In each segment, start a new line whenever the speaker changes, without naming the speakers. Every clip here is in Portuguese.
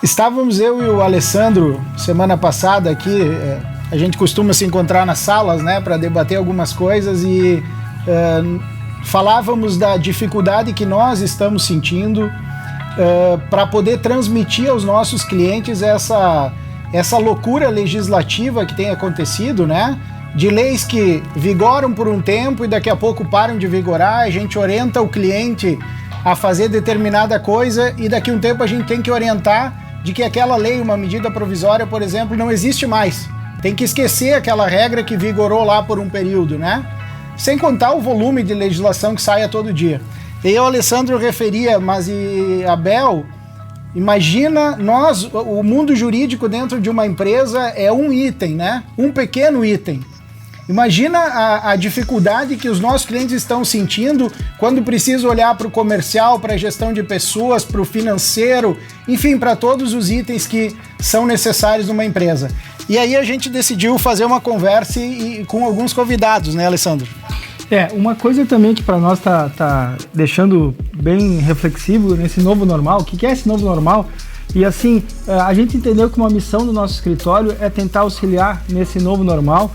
Estávamos eu e o Alessandro semana passada aqui, a gente costuma se encontrar nas salas, né, para debater algumas coisas e falávamos da dificuldade que nós estamos sentindo para poder transmitir aos nossos clientes essa loucura legislativa que tem acontecido, né? De leis que vigoram por um tempo e daqui a pouco param de vigorar, a gente orienta o cliente a fazer determinada coisa e daqui a um tempo a gente tem que orientar de que aquela lei, uma medida provisória, por exemplo, não existe mais. Tem que esquecer aquela regra que vigorou lá por um período, né? Sem contar o volume de legislação que sai a todo dia. E o Alessandro referia, mas e Abel, imagina o mundo jurídico dentro de uma empresa é um item, né? Um pequeno item. Imagina a dificuldade que os nossos clientes estão sentindo quando precisam olhar para o comercial, para a gestão de pessoas, para o financeiro, enfim, para todos os itens que são necessários numa empresa. E aí a gente decidiu fazer uma conversa com alguns convidados, né, Alessandro?
Uma coisa também que para nós tá deixando bem reflexivo nesse novo normal, o que é esse novo normal? E assim, a gente entendeu que uma missão do nosso escritório é tentar auxiliar nesse novo normal,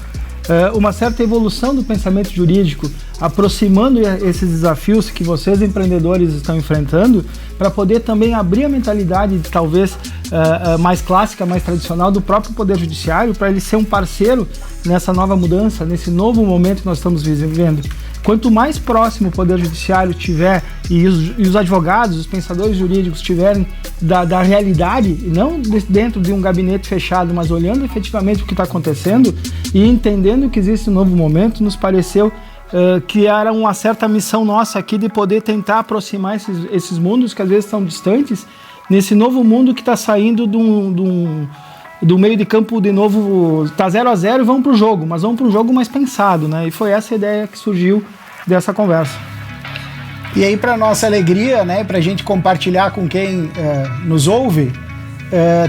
uma certa evolução do pensamento jurídico, aproximando esses desafios que vocês empreendedores estão enfrentando, para poder também abrir a mentalidade talvez mais clássica, mais tradicional do próprio Poder Judiciário, para ele ser um parceiro nessa nova mudança, nesse novo momento que nós estamos vivendo. Quanto mais próximo o Poder Judiciário tiver e os advogados, os pensadores jurídicos estiverem da realidade, não dentro de um gabinete fechado, mas olhando efetivamente o que está acontecendo e entendendo que existe um novo momento, nos pareceu que era uma certa missão nossa aqui de poder tentar aproximar esses mundos que às vezes estão distantes, nesse novo mundo que está saindo do meio de campo de novo, tá 0-0 e vamos para o jogo, mas vamos para um jogo mais pensado, né? E foi essa a ideia que surgiu dessa conversa.
E aí, para nossa alegria, né, para a gente compartilhar com quem nos ouve,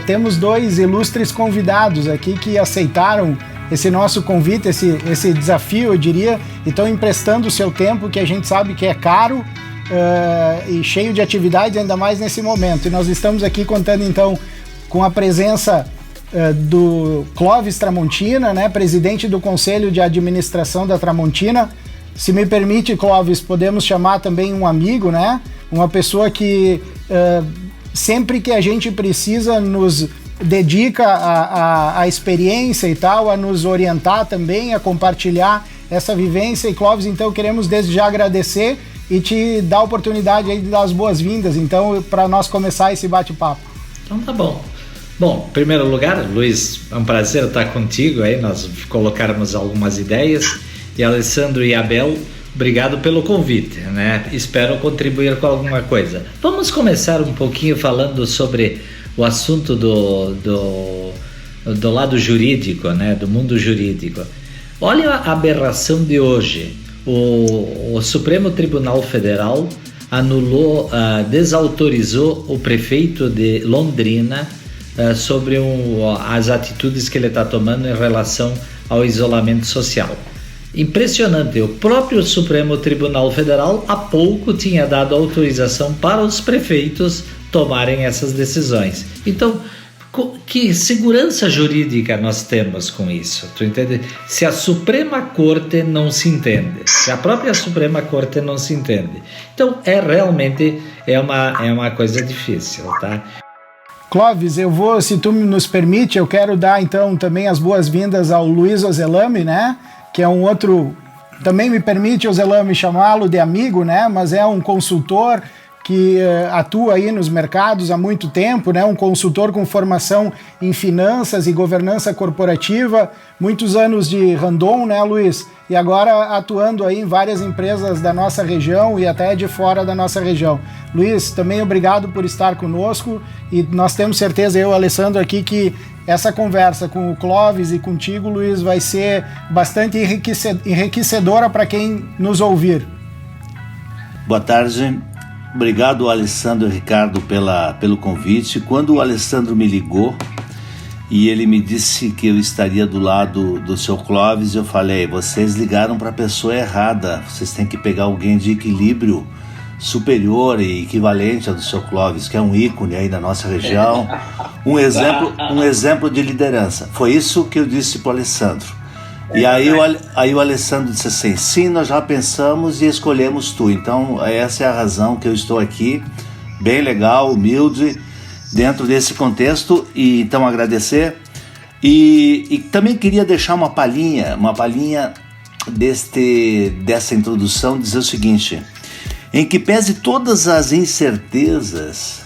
temos dois ilustres convidados aqui que aceitaram esse nosso convite, esse desafio, eu diria, e estão emprestando o seu tempo, que a gente sabe que é caro e cheio de atividades, ainda mais nesse momento. E nós estamos aqui contando, então, com a presença do Clóvis Tramontina, né, presidente do Conselho de Administração da Tramontina. Se me permite, Clóvis, podemos chamar também um amigo, né, uma pessoa que sempre que a gente precisa nos dedica a experiência e tal, a nos orientar também, a compartilhar essa vivência. E Clóvis, então, queremos desde já agradecer e te dar a oportunidade aí de dar as boas-vindas, então, para nós começar esse bate-papo.
Então tá bom. Bom, em primeiro lugar, Luiz, é um prazer estar contigo aí, nós colocarmos algumas ideias. E Alessandro e Abel, obrigado pelo convite, né? Espero contribuir com alguma coisa. Vamos começar um pouquinho falando sobre o assunto do lado jurídico, né? Do mundo jurídico. Olha a aberração de hoje. O Supremo Tribunal Federal anulou, desautorizou o prefeito de Londrina sobre as atitudes que ele está tomando em relação ao isolamento social. Impressionante, o próprio Supremo Tribunal Federal há pouco tinha dado autorização para os prefeitos tomarem essas decisões. Então, que segurança jurídica nós temos com isso? Tu entende? Se a Suprema Corte não se entende, se a própria Suprema Corte não se entende, então realmente uma coisa difícil, tá?
Clóvis, se tu nos permite, eu quero dar então também as boas-vindas ao Luiz Ozelami, né? Que é um outro, também me permite, Ozelami, chamá-lo de amigo, né? Mas é um consultor que atua aí nos mercados há muito tempo, né? Um consultor com formação em finanças e governança corporativa, muitos anos de Randon, né, Luiz? E agora atuando aí em várias empresas da nossa região e até de fora da nossa região. Luiz, também obrigado por estar conosco e nós temos certeza, eu e o Alessandro aqui, que essa conversa com o Clóvis e contigo, Luiz, vai ser bastante enriquecedora para quem nos ouvir.
Boa tarde. Obrigado, Alessandro e Ricardo, pelo convite. Quando o Alessandro me ligou e ele me disse que eu estaria do lado do seu Clóvis, eu falei, vocês ligaram para a pessoa errada, vocês têm que pegar alguém de equilíbrio superior e equivalente ao do seu Clóvis, que é um ícone aí da nossa região, um exemplo de liderança. Foi isso que eu disse para o Alessandro. E aí o Alessandro disse assim: sim, nós já pensamos e escolhemos tu. Então essa é a razão que eu estou aqui, bem legal, humilde, dentro desse contexto. E então agradecer. E também queria deixar uma palhinha dessa introdução, dizer o seguinte: em que pese todas as incertezas,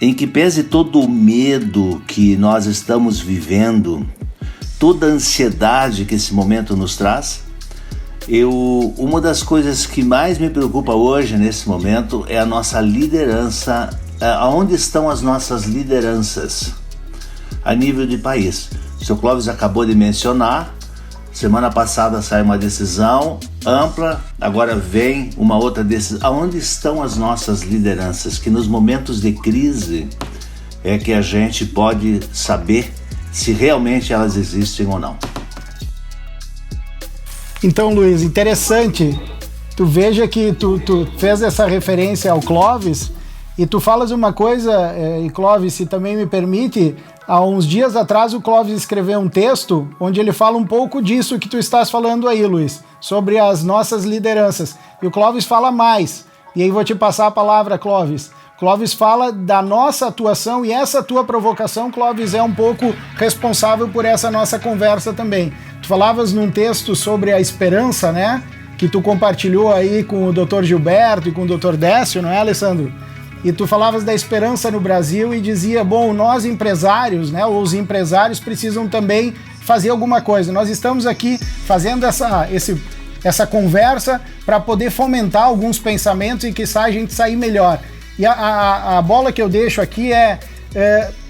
em que pese todo o medo que nós estamos vivendo, toda a ansiedade que esse momento nos traz, uma das coisas que mais me preocupa hoje, nesse momento, é a nossa liderança. Aonde estão as nossas lideranças a nível de país? O seu Clóvis acabou de mencionar. Semana passada saiu uma decisão ampla, agora vem uma outra decisão. Aonde estão as nossas lideranças? Que nos momentos de crise é que a gente pode saber se realmente elas existem ou não.
Então, Luiz, interessante. Tu veja que tu fez essa referência ao Clóvis e tu falas uma coisa, e Clóvis, se também me permite, há uns dias atrás o Clóvis escreveu um texto onde ele fala um pouco disso que tu estás falando aí, Luiz, sobre as nossas lideranças. E o Clóvis fala mais. E aí vou te passar a palavra, Clóvis. Clóvis fala da nossa atuação e essa tua provocação, Clóvis, é um pouco responsável por essa nossa conversa também. Tu falavas num texto sobre a esperança, né? Que tu compartilhou aí com o Dr. Gilberto e com o Dr. Décio, não é, Alessandro? E tu falavas da esperança no Brasil e dizia, bom, nós empresários, né, ou os empresários precisam também fazer alguma coisa. Nós estamos aqui fazendo essa conversa para poder fomentar alguns pensamentos e quiçá a gente sair melhor. E a bola que eu deixo aqui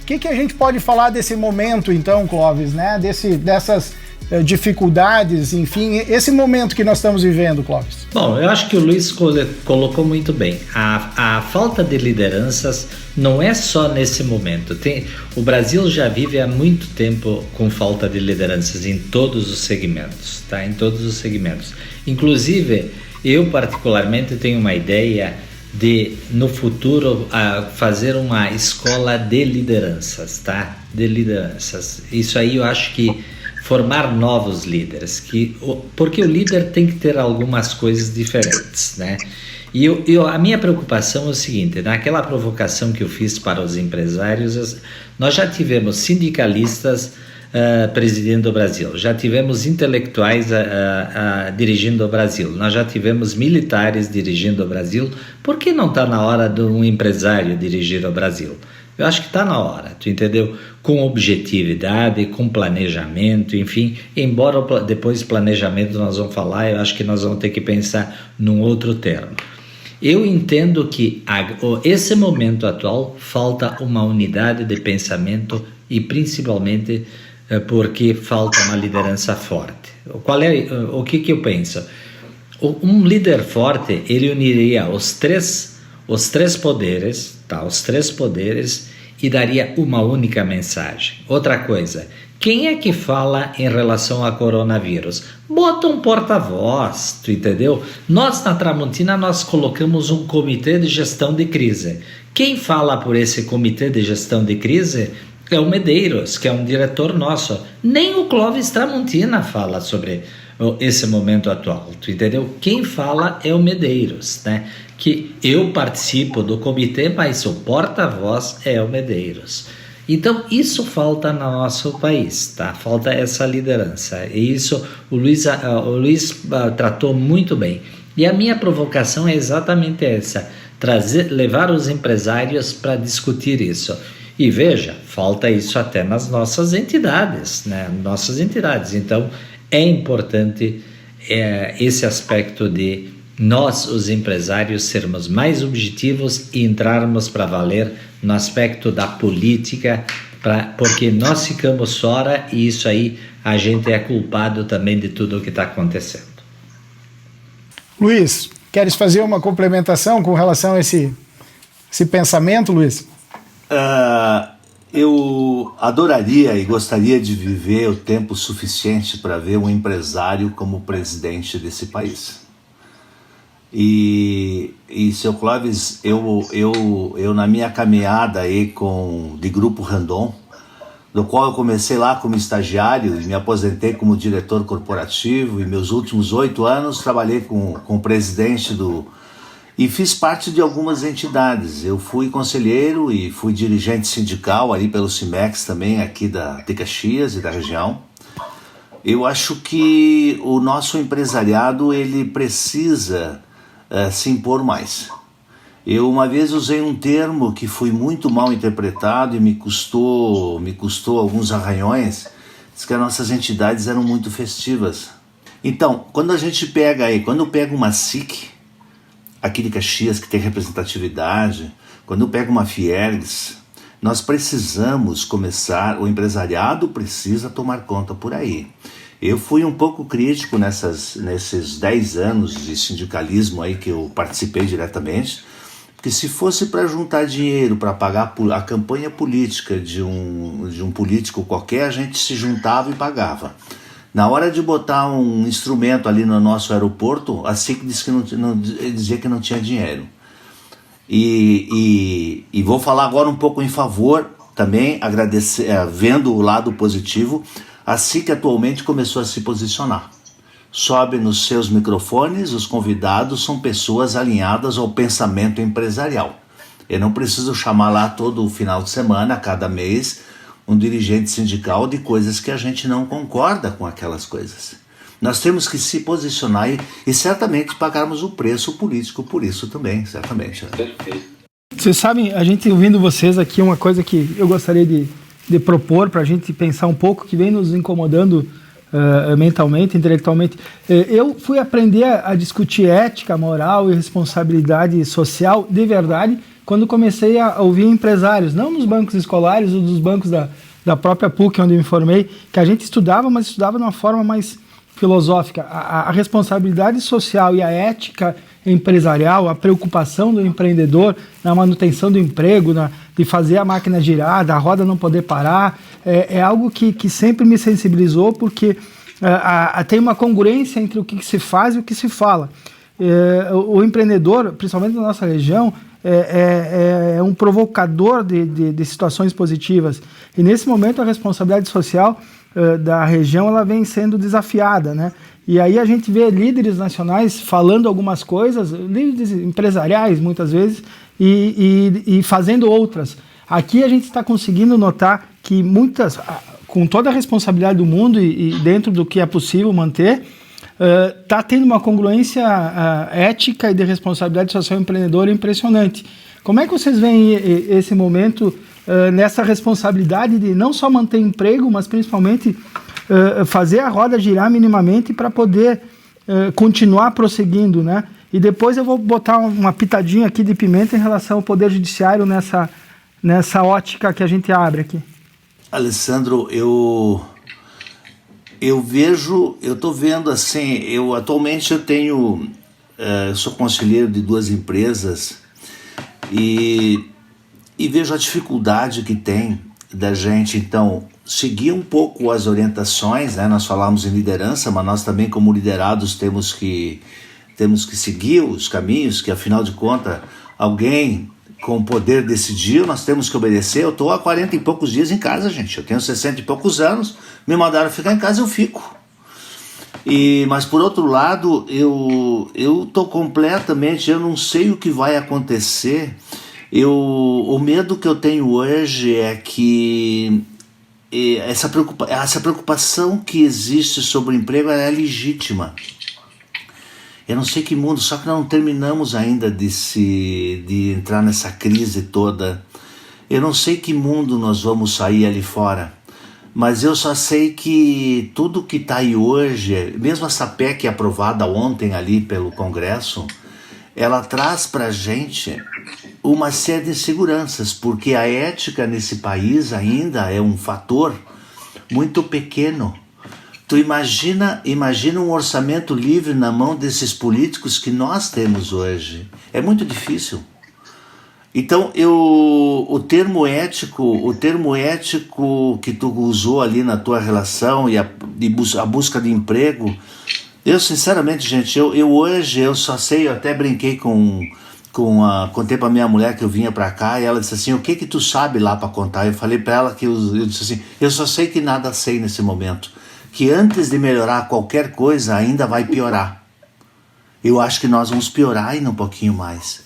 o que a gente pode falar desse momento, então, Clóvis, né, dessas dificuldades, enfim, esse momento que nós estamos vivendo, Clóvis?
Bom, eu acho que o Luiz colocou muito bem. A falta de lideranças não é só nesse momento. O Brasil já vive há muito tempo com falta de lideranças em todos os segmentos, tá? Em todos os segmentos. Inclusive, eu particularmente tenho uma ideia de, no futuro, fazer uma escola de lideranças, tá? De lideranças. Isso aí eu acho que formar novos líderes, porque o líder tem que ter algumas coisas diferentes, né? E a minha preocupação é o seguinte: naquela provocação que eu fiz para os empresários, nós já tivemos sindicalistas presidindo o Brasil, já tivemos intelectuais dirigindo o Brasil, nós já tivemos militares dirigindo o Brasil. Por que não está na hora de um empresário dirigir o Brasil? Eu acho que está na hora, tu entendeu? Com objetividade, com planejamento, enfim, embora depois planejamento nós vamos falar, eu acho que nós vamos ter que pensar num outro termo. Eu entendo que esse momento atual falta uma unidade de pensamento e principalmente porque falta uma liderança forte. O que eu penso? Um líder forte, ele uniria os três poderes, tá? Os três poderes, e daria uma única mensagem. Outra coisa, quem é que fala em relação ao coronavírus? Bota um porta-voz, tu entendeu? Nós na Tramontina nós colocamos um comitê de gestão de crise. Quem fala por esse comitê de gestão de crise é o Medeiros, que é um diretor nosso. Nem o Clóvis Tramontina fala sobre esse momento atual, tu entendeu? Quem fala é o Medeiros, né? Que eu participo do comitê, mas o porta-voz é o Medeiros. Então, isso falta no nosso país, tá? Falta essa liderança. E isso o Luiz tratou muito bem. E a minha provocação é exatamente essa: levar os empresários para discutir isso. E veja, falta isso até nas nossas entidades, né? Nossas entidades. Então, é importante esse aspecto de nós, os empresários, sermos mais objetivos e entrarmos para valer no aspecto da política, porque nós ficamos fora e isso aí a gente é culpado também de tudo o que está acontecendo.
Luiz, queres fazer uma complementação com relação a esse pensamento, Luiz?
Eu adoraria e gostaria de viver o tempo suficiente para ver um empresário como presidente desse país. E E seu Clóvis, eu na minha caminhada aí de Grupo Randon, do qual eu comecei lá como estagiário e me aposentei como diretor corporativo, e meus últimos 8 anos trabalhei com o presidente e fiz parte de algumas entidades. Eu fui conselheiro e fui dirigente sindical ali pelo Cimex também, aqui de Caxias e da região. Eu acho que o nosso empresariado ele precisa se impor mais. Eu uma vez usei um termo que foi muito mal interpretado e me custou alguns arranhões. Diz que as nossas entidades eram muito festivas. Então, quando eu pego uma SIC aqui de Caxias, que tem representatividade, quando eu pego uma Fiergs, nós precisamos começar, o empresariado precisa tomar conta por aí. Eu fui um pouco crítico nesses 10 anos de sindicalismo aí que eu participei diretamente, porque se fosse para juntar dinheiro para pagar a campanha política de um político qualquer, a gente se juntava e pagava. Na hora de botar um instrumento ali no nosso aeroporto, a SIC dizia que não tinha dinheiro. E vou falar agora um pouco em favor também, agradecer, vendo o lado positivo, a SIC atualmente começou a se posicionar. Sobe nos seus microfones, os convidados são pessoas alinhadas ao pensamento empresarial. Eu não preciso chamar lá todo final de semana, cada mês, um dirigente sindical de coisas que a gente não concorda com aquelas coisas. Nós temos que se posicionar e certamente pagarmos o preço político por isso também, certamente.
Vocês sabem, a gente ouvindo vocês aqui, uma coisa que eu gostaria de propor para a gente pensar um pouco, que vem nos incomodando mentalmente, intelectualmente. Eu fui aprender a discutir ética, moral e responsabilidade social de verdade quando comecei a ouvir empresários, não nos bancos escolares ou dos bancos da própria PUC, onde eu me formei, que a gente estudava, mas estudava de uma forma mais filosófica. A responsabilidade social e a ética empresarial, a preocupação do empreendedor na manutenção do emprego, de fazer a máquina girar, da roda não poder parar, é algo que sempre me sensibilizou, porque tem uma congruência entre o que se faz e o que se fala. O empreendedor, principalmente na nossa região, é um provocador de situações positivas. E nesse momento a responsabilidade social da região ela vem sendo desafiada, né? E aí a gente vê líderes nacionais falando algumas coisas, líderes empresariais muitas vezes, e fazendo outras. Aqui a gente está conseguindo notar que muitas, com toda a responsabilidade do mundo e dentro do que é possível manter, está tendo uma congruência ética e de responsabilidade social empreendedora impressionante. Como é que vocês veem esse momento nessa responsabilidade de não só manter emprego, mas principalmente fazer a roda girar minimamente para poder continuar prosseguindo, né? E depois eu vou botar uma pitadinha aqui de pimenta em relação ao Poder Judiciário nessa ótica que a gente abre aqui.
Alessandro, eu estou vendo assim, atualmente eu sou conselheiro de 2 empresas e vejo a dificuldade que tem da gente, então, seguir um pouco as orientações, né? Nós falamos em liderança, mas nós também como liderados temos que seguir os caminhos, que afinal de contas, alguém com poder decidiu, nós temos que obedecer. Eu estou há 40 e poucos dias em casa, gente, eu tenho 60 e poucos anos, me mandaram ficar em casa, eu fico. Mas por outro lado, eu estou completamente, eu não sei o que vai acontecer. O medo que eu tenho hoje é que essa preocupação que existe sobre o emprego é legítima. Eu não sei que mundo, só que nós não terminamos ainda de entrar nessa crise toda. Eu não sei que mundo nós vamos sair ali fora, mas eu só sei que tudo que está aí hoje, mesmo essa PEC aprovada ontem ali pelo Congresso, ela traz para a gente uma série de inseguranças, porque a ética nesse país ainda é um fator muito pequeno. Tu imagina um orçamento livre na mão desses políticos que nós temos hoje. É muito difícil. Então, o termo ético que tu usou ali na tua relação e a busca de emprego, eu sinceramente, gente, eu hoje eu só sei, eu até brinquei com contei para minha mulher que eu vinha para cá, e ela disse assim: o que tu sabe lá para contar? Eu falei para ela que eu disse assim: eu só sei que nada sei nesse momento, que antes de melhorar qualquer coisa ainda vai piorar. Eu acho que nós vamos piorar ainda um pouquinho mais.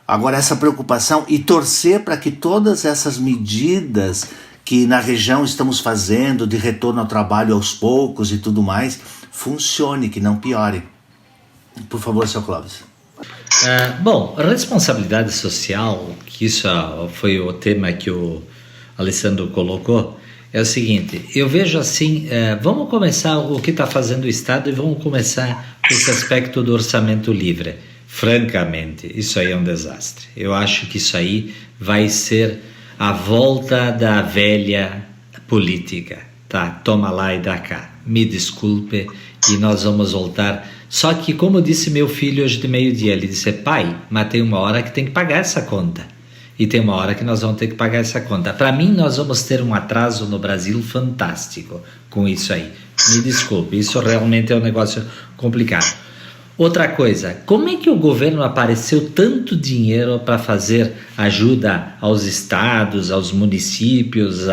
Agora, essa preocupação e torcer para que todas essas medidas que na região estamos fazendo de retorno ao trabalho aos poucos e tudo mais, funcione, que não piore. Por favor, seu Clóvis.
Bom, responsabilidade social, que isso foi o tema que o Alessandro colocou, é o seguinte: eu vejo assim, vamos começar o que está fazendo o Estado e vamos começar com esse aspecto do orçamento livre. Francamente, isso aí é um desastre. Eu acho que isso aí vai ser a volta da velha política, tá? Toma lá e dá cá. Me desculpe, e nós vamos voltar. Só que, como disse meu filho hoje de meio-dia, ele disse: pai, mas tem uma hora que tem que pagar essa conta. E tem uma hora que nós vamos ter que pagar essa conta. Para mim, nós vamos ter um atraso no Brasil fantástico com isso aí. Me desculpe, isso realmente é um negócio complicado. Outra coisa, como é que o governo apareceu tanto dinheiro para fazer ajuda aos estados, aos municípios,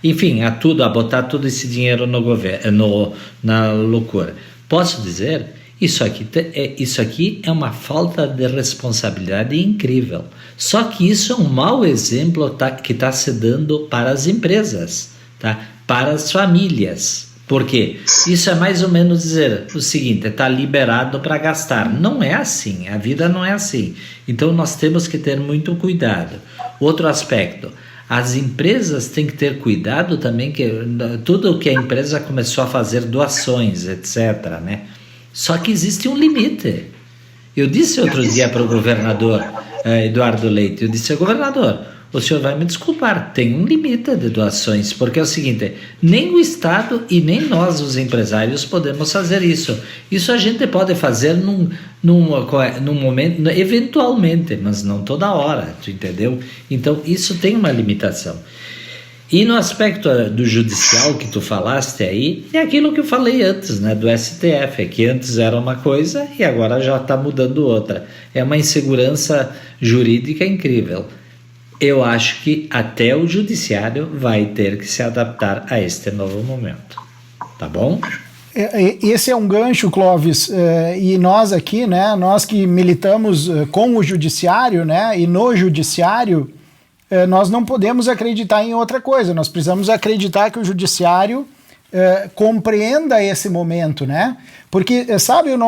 enfim, a tudo, a botar todo esse dinheiro no governo, na loucura? Posso dizer, isso aqui é uma falta de responsabilidade incrível. Só que isso é um mau exemplo que está se dando para as empresas, tá? Para as famílias. Por quê? Isso é mais ou menos dizer o seguinte: está liberado para gastar. Não é assim, a vida não é assim. Então nós temos que ter muito cuidado. Outro aspecto, as empresas têm que ter cuidado também, que tudo o que a empresa começou a fazer doações, etc., né? Só que existe um limite. Eu disse outro dia para o governador Eduardo Leite, eu disse: governador, o senhor vai me desculpar, tem um limite de doações, porque é o seguinte: nem o Estado e nem nós, os empresários, podemos fazer isso. Isso a gente pode fazer num momento, eventualmente, mas não toda hora, tu entendeu? Então isso tem uma limitação. E no aspecto do judicial que tu falaste aí, é aquilo que eu falei antes, né, do STF, que antes era uma coisa e agora já está mudando outra. É uma insegurança jurídica incrível. Eu acho que até o judiciário vai ter que se adaptar a este novo momento. Tá bom?
Esse é um gancho, Clóvis, e nós aqui, né, nós que militamos com o judiciário, né, e no judiciário, nós não podemos acreditar em outra coisa. Nós precisamos acreditar que o judiciário compreenda esse momento, né? Porque sabe o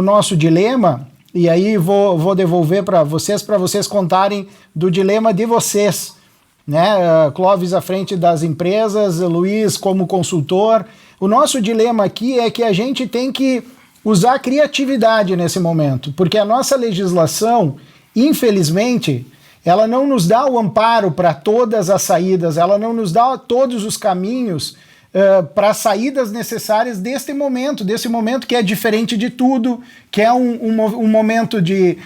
nosso dilema? E aí vou devolver para vocês contarem do dilema de vocês, né? Clóvis à frente das empresas, Luiz como consultor. O nosso dilema aqui é que a gente tem que usar a criatividade nesse momento, porque a nossa legislação, infelizmente, ela não nos dá o amparo para todas as saídas, ela não nos dá todos os caminhos para saídas necessárias desse momento que é diferente de tudo, que é um momento de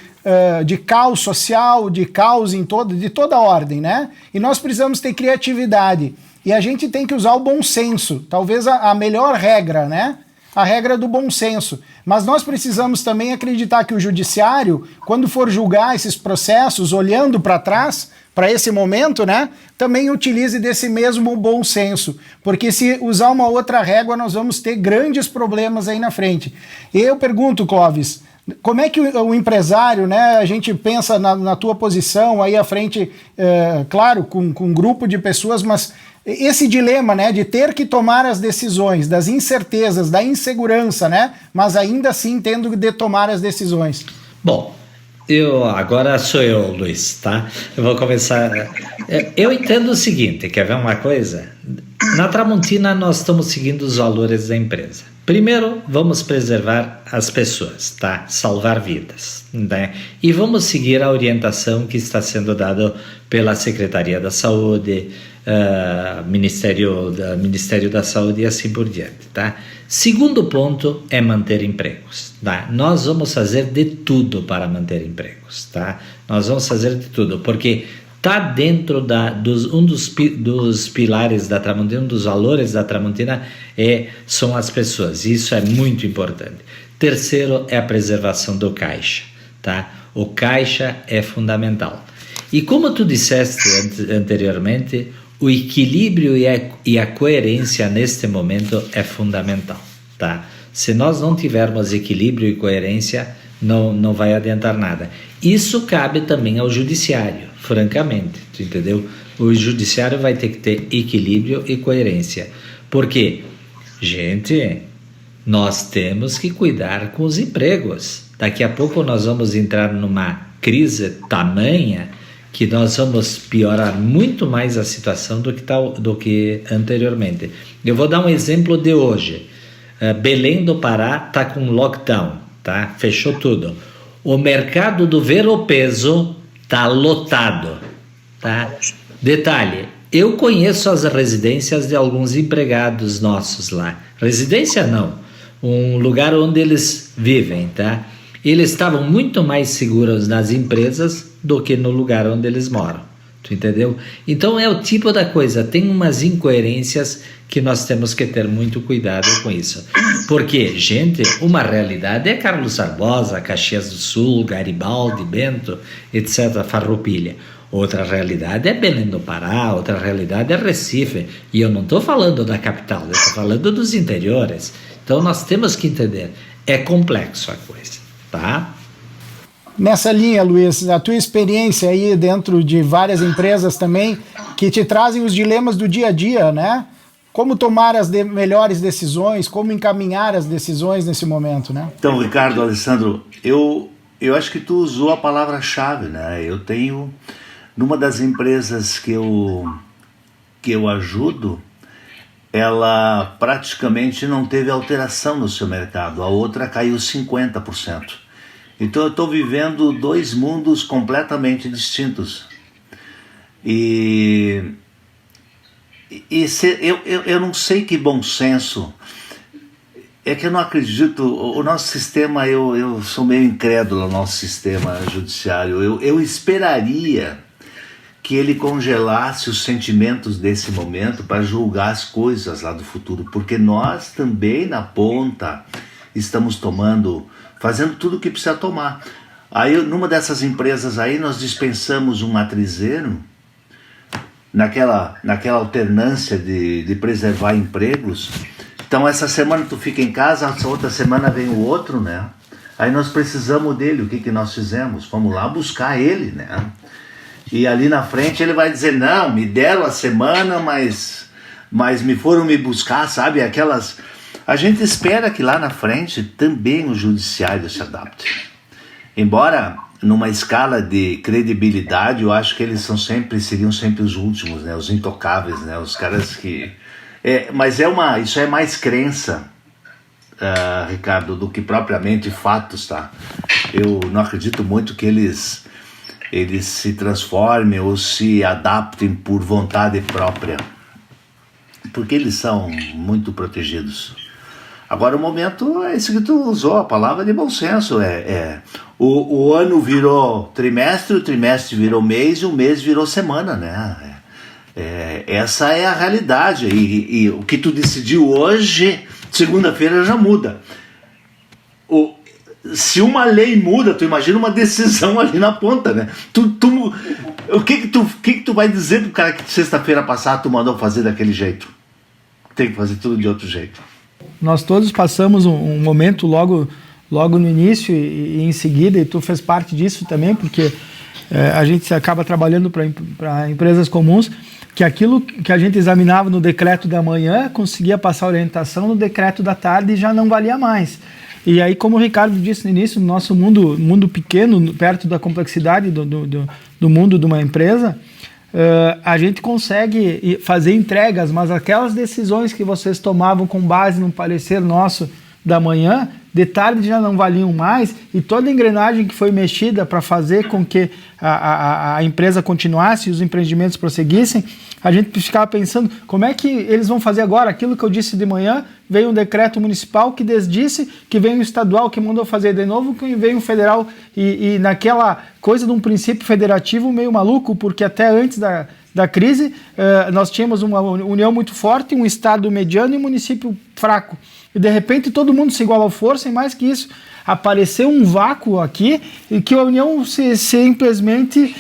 caos social, de caos de toda ordem, né? E nós precisamos ter criatividade. E a gente tem que usar o bom senso, talvez a melhor regra, né? A regra do bom senso. Mas nós precisamos também acreditar que o judiciário, quando for julgar esses processos, olhando para trás, para esse momento, né, também utilize desse mesmo bom senso. Porque se usar uma outra régua, nós vamos ter grandes problemas aí na frente. E eu pergunto, Clóvis, como é que o empresário, né, a gente pensa na tua posição aí à frente, claro, com um grupo de pessoas, mas esse dilema, né, de ter que tomar as decisões, das incertezas, da insegurança, né, mas ainda assim tendo de tomar as decisões.
Bom, agora sou eu, Luiz, tá? Eu vou começar. Eu entendo o seguinte: quer ver uma coisa? Na Tramontina nós estamos seguindo os valores da empresa. Primeiro, vamos preservar as pessoas, tá? Salvar vidas, né? E vamos seguir a orientação que está sendo dada pela Secretaria da Saúde, Ministério da Saúde e assim por diante, tá? Segundo ponto é manter empregos, tá? Nós vamos fazer de tudo para manter empregos, tá? Nós vamos fazer de tudo, porque está dentro um dos pilares da Tramontina, um dos valores da Tramontina são as pessoas. Isso é muito importante. Terceiro é a preservação do caixa, tá? O caixa é fundamental. E como tu disseste anteriormente, o equilíbrio e a coerência neste momento é fundamental, tá? Se nós não tivermos equilíbrio e coerência, não vai adiantar nada. Isso cabe também ao judiciário, francamente, tu entendeu? O judiciário vai ter que ter equilíbrio e coerência. Porque, gente, nós temos que cuidar com os empregos. Daqui a pouco nós vamos entrar numa crise tamanha que nós vamos piorar muito mais a situação do que anteriormente. Eu vou dar um exemplo de hoje. Belém do Pará está com lockdown, tá? Fechou tudo. O mercado do ver-o-peso está lotado, tá? Detalhe, eu conheço as residências de alguns empregados nossos lá. Residência não, um lugar onde eles vivem, tá? Eles estavam muito mais seguros nas empresas do que no lugar onde eles moram, tu entendeu? Então é o tipo da coisa, tem umas incoerências que nós temos que ter muito cuidado com isso. Porque, gente, uma realidade é Carlos Barbosa, Caxias do Sul, Garibaldi, Bento, etc., Farroupilha. Outra realidade é Belém do Pará, outra realidade é Recife. E eu não estou falando da capital, eu estou falando dos interiores. Então nós temos que entender, é complexo a coisa, tá?
Nessa linha, Luiz, a tua experiência aí dentro de várias empresas também, que te trazem os dilemas do dia a dia, né? Como tomar as melhores decisões, como encaminhar as decisões nesse momento, né?
Então, Ricardo, Alessandro, eu acho que tu usou a palavra-chave, né? Eu tenho, numa das empresas que eu ajudo, ela praticamente não teve alteração no seu mercado, a outra caiu 50%. Então eu estou vivendo dois mundos completamente distintos. Eu não sei que bom senso, é que eu não acredito, o nosso sistema, eu sou meio incrédulo ao nosso sistema judiciário, eu esperaria que ele congelasse os sentimentos desse momento para julgar as coisas lá do futuro, porque nós também na ponta estamos fazendo tudo o que precisa tomar. Aí numa dessas empresas aí nós dispensamos um matrizeiro, naquela alternância de preservar empregos. Então essa semana tu fica em casa, essa outra semana vem o outro, né? Aí nós precisamos dele, o que nós fizemos? Fomos lá buscar ele, né? E ali na frente ele vai dizer, não, me deram a semana, mas me foram me buscar, sabe? A gente espera que lá na frente também o judiciário se adapte. Embora numa escala de credibilidade, eu acho que eles seriam sempre os últimos, né? Os intocáveis, né? Os caras que... Mas isso é mais crença, Ricardo, do que propriamente fatos, tá? Eu não acredito muito que eles se transformem ou se adaptem por vontade própria, porque eles são muito protegidos. Agora o momento é isso que tu usou, a palavra de bom senso. O ano virou trimestre, o trimestre virou mês e o mês virou semana, né? Essa é a realidade. E o que tu decidiu hoje, segunda-feira já muda. Se uma lei muda, tu imagina uma decisão ali na ponta, né? O que tu vai dizer pro cara que sexta-feira passada tu mandou fazer daquele jeito? Tem que fazer tudo de outro jeito.
Nós todos passamos um momento logo no início e em seguida, e tu fez parte disso também, porque a gente acaba trabalhando para empresas comuns, que aquilo que a gente examinava no decreto da manhã conseguia passar orientação no decreto da tarde e já não valia mais. E aí, como o Ricardo disse no início, no nosso mundo pequeno, perto da complexidade do mundo de uma empresa, a gente consegue fazer entregas, mas aquelas decisões que vocês tomavam com base num parecer nosso da manhã, de tarde já não valiam mais, e toda a engrenagem que foi mexida para fazer com que a empresa continuasse e os empreendimentos prosseguissem, a gente ficava pensando, como é que eles vão fazer agora? Aquilo que eu disse de manhã, veio um decreto municipal que desdisse, que veio um estadual que mandou fazer de novo, que veio um federal, e naquela coisa de um princípio federativo meio maluco, porque até antes da crise, nós tínhamos uma união muito forte, um estado mediano e um município fraco. E de repente todo mundo se igualou força, e mais que isso, apareceu um vácuo aqui, e que a União simplesmente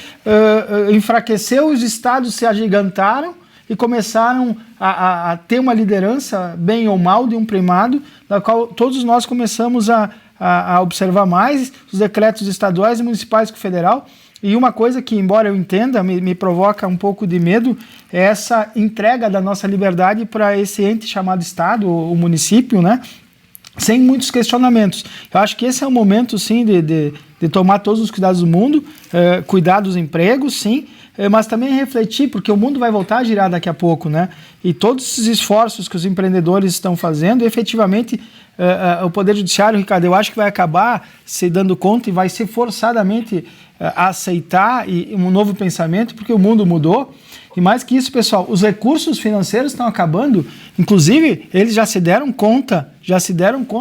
enfraqueceu, os estados se agigantaram e começaram a ter uma liderança, bem ou mal, de um primado, da qual todos nós começamos a observar mais, os decretos estaduais e municipais que o federal. E uma coisa que, embora eu entenda, me provoca um pouco de medo, é essa entrega da nossa liberdade para esse ente chamado Estado, o município, né? Sem muitos questionamentos. Eu acho que esse é o momento, sim, de tomar todos os cuidados do mundo, cuidar dos empregos, sim, mas também refletir, porque o mundo vai voltar a girar daqui a pouco, né? E todos esses esforços que os empreendedores estão fazendo, efetivamente, o Poder Judiciário, Ricardo, eu acho que vai acabar se dando conta e vai ser forçadamente a aceitar um novo pensamento, porque o mundo mudou. E mais que isso, pessoal, os recursos financeiros estão acabando, inclusive eles já se deram conta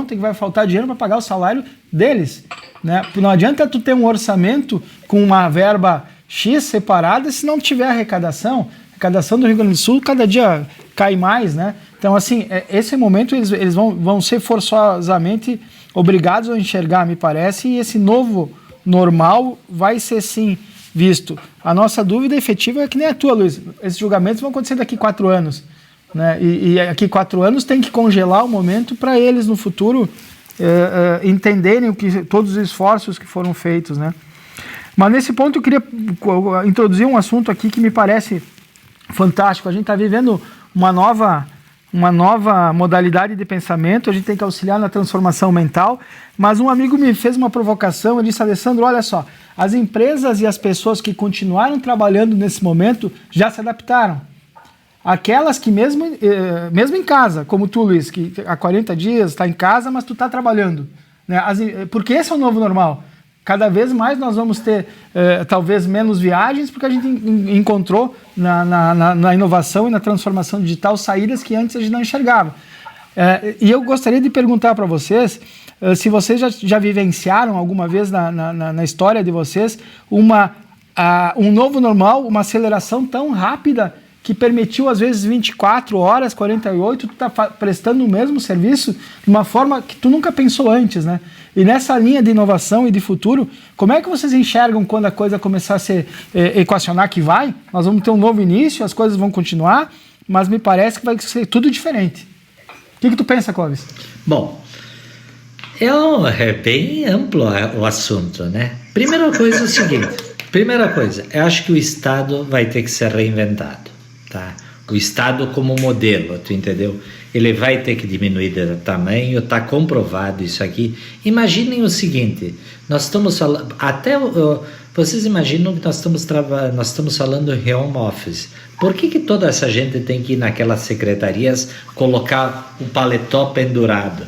que vai faltar dinheiro para pagar o salário deles, né? Não adianta tu ter um orçamento com uma verba X separada se não tiver arrecadação. A arrecadação do Rio Grande do Sul cada dia cai mais, né? Então, assim, esse momento eles vão ser forçosamente obrigados a enxergar, me parece, e esse novo normal vai ser, sim, visto. A nossa dúvida efetiva é que nem a tua, Luiz. Esses julgamentos vão acontecer daqui 4 anos. Né? E daqui 4 anos tem que congelar o momento para eles, no futuro, entenderem todos os esforços que foram feitos. Né? Mas nesse ponto eu queria introduzir um assunto aqui que me parece fantástico. A gente está vivendo uma nova modalidade de pensamento, a gente tem que auxiliar na transformação mental, mas um amigo me fez uma provocação, ele disse: Alessandro, olha só, as empresas e as pessoas que continuaram trabalhando nesse momento já se adaptaram. Aquelas que mesmo em casa, como tu, Luiz, que há 40 dias está em casa, mas tu está trabalhando. Né? Porque esse é o novo normal. Cada vez mais nós vamos ter, talvez, menos viagens, porque a gente encontrou na inovação e na transformação digital saídas que antes a gente não enxergava. E eu gostaria de perguntar para vocês se vocês já vivenciaram alguma vez na história de vocês um novo normal, uma aceleração tão rápida que permitiu, às vezes, 24 horas, 48, tu tá prestando o mesmo serviço de uma forma que tu nunca pensou antes, né? E nessa linha de inovação e de futuro, como é que vocês enxergam quando a coisa começar a se equacionar que vai? Nós vamos ter um novo início, as coisas vão continuar, mas me parece que vai ser tudo diferente. O que tu pensa, Clóvis?
Bom, é bem amplo o assunto, né? Primeira coisa é o seguinte, eu acho que o Estado vai ter que ser reinventado. Tá? O Estado como modelo, tu entendeu? Ele vai ter que diminuir de tamanho, está comprovado isso aqui. Imaginem o seguinte, nós estamos falando, vocês imaginam que nós estamos falando em home office. Por que toda essa gente tem que ir naquelas secretarias colocar o paletó pendurado?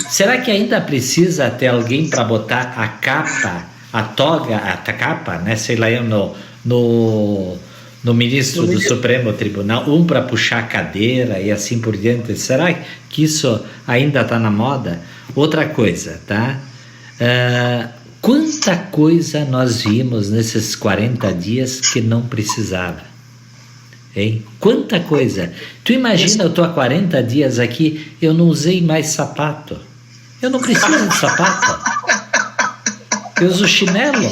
Será que ainda precisa ter alguém para botar a capa, a toga, a capa, né? Sei lá, no ministro do Supremo Tribunal, para puxar a cadeira e assim por diante. Será que isso ainda está na moda? Outra coisa, tá? Quanta coisa nós vimos nesses 40 dias que não precisava, hein? Quanta coisa! Tu imagina, eu estou há 40 dias aqui, eu não usei mais sapato. Eu não preciso de sapato. Eu uso chinelo.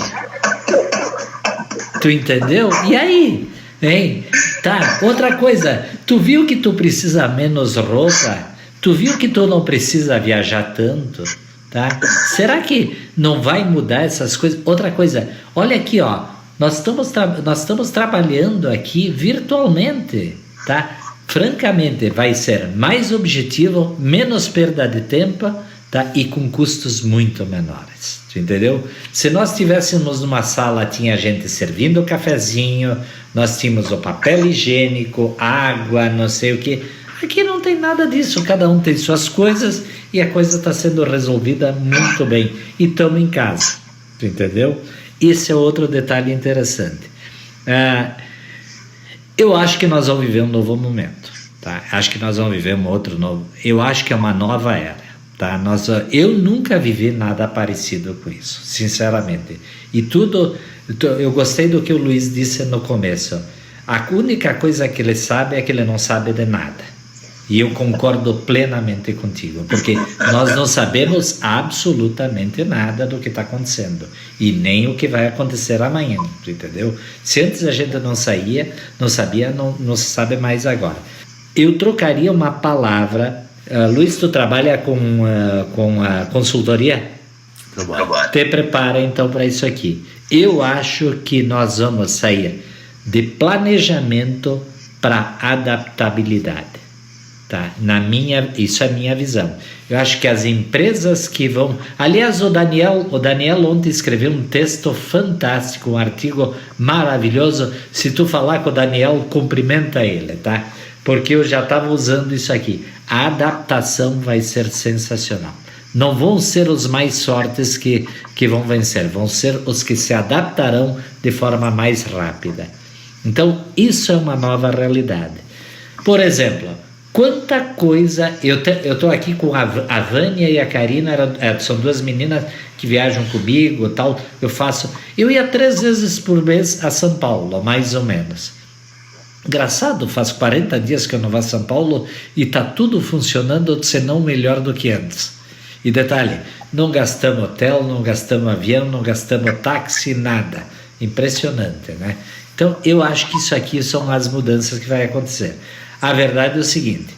Tu entendeu? E aí? Hein? Tá, outra coisa, tu viu que tu precisa menos roupa? Tu viu que tu não precisa viajar tanto? Tá? Será que não vai mudar essas coisas? Outra coisa, olha aqui, ó, nós estamos trabalhando aqui virtualmente, tá? Francamente, vai ser mais objetivo, menos perda de tempo, tá? E com custos muito menores, entendeu? Se nós estivéssemos numa sala, tinha gente servindo cafezinho, nós tínhamos o papel higiênico, água, não sei o que. Aqui não tem nada disso, cada um tem suas coisas e a coisa está sendo resolvida muito bem. E estamos em casa, entendeu? Esse é outro detalhe interessante. Eu acho que nós vamos viver um novo momento, tá? Acho que nós vamos viver um outro novo. Eu acho que é uma nova era. Tá? Eu nunca vivi nada parecido com isso, sinceramente. E tudo, eu gostei do que o Luiz disse no começo. A única coisa que ele sabe é que ele não sabe de nada. E eu concordo plenamente contigo, porque nós não sabemos absolutamente nada do que está acontecendo, e nem o que vai acontecer amanhã, entendeu? Se antes a gente não sabia, não se sabe mais agora. Eu trocaria uma palavra. Luiz, tu trabalha com a consultoria?
Trabalho.
Te prepara então para isso aqui. Eu acho que nós vamos sair de planejamento para adaptabilidade. Tá? Isso é a minha visão. Eu acho que as empresas que vão... Aliás, o Daniel ontem escreveu um texto fantástico, um artigo maravilhoso. Se tu falar com o Daniel, cumprimenta ele, tá? Porque eu já estava usando isso aqui. A adaptação vai ser sensacional. Não vão ser os mais fortes que vão vencer, vão ser os que se adaptarão de forma mais rápida. Então, isso é uma nova realidade. Por exemplo, quanta coisa... Eu estou aqui com a Vânia e a Karina, são duas meninas que viajam comigo, tal. Eu ia 3 vezes por mês a São Paulo, mais ou menos. Engraçado, faz 40 dias que eu não vou a São Paulo e está tudo funcionando, se não melhor do que antes. E detalhe, não gastamos hotel, não gastamos avião, não gastamos táxi, nada. Impressionante, né? Então, eu acho que isso aqui são as mudanças que vai acontecer. A verdade é o seguinte,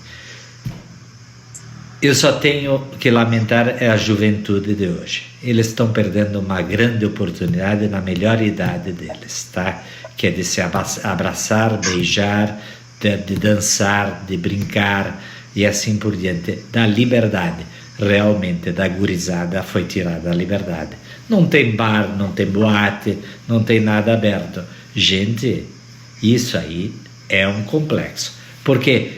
eu só tenho que lamentar a juventude de hoje. Eles estão perdendo uma grande oportunidade na melhor idade deles, tá? Que é de se abraçar, beijar, de dançar, de brincar e assim por diante, da liberdade. Realmente, da gurizada foi tirada a liberdade. Não tem bar, não tem boate, não tem nada aberto. Gente, isso aí é um complexo. Porque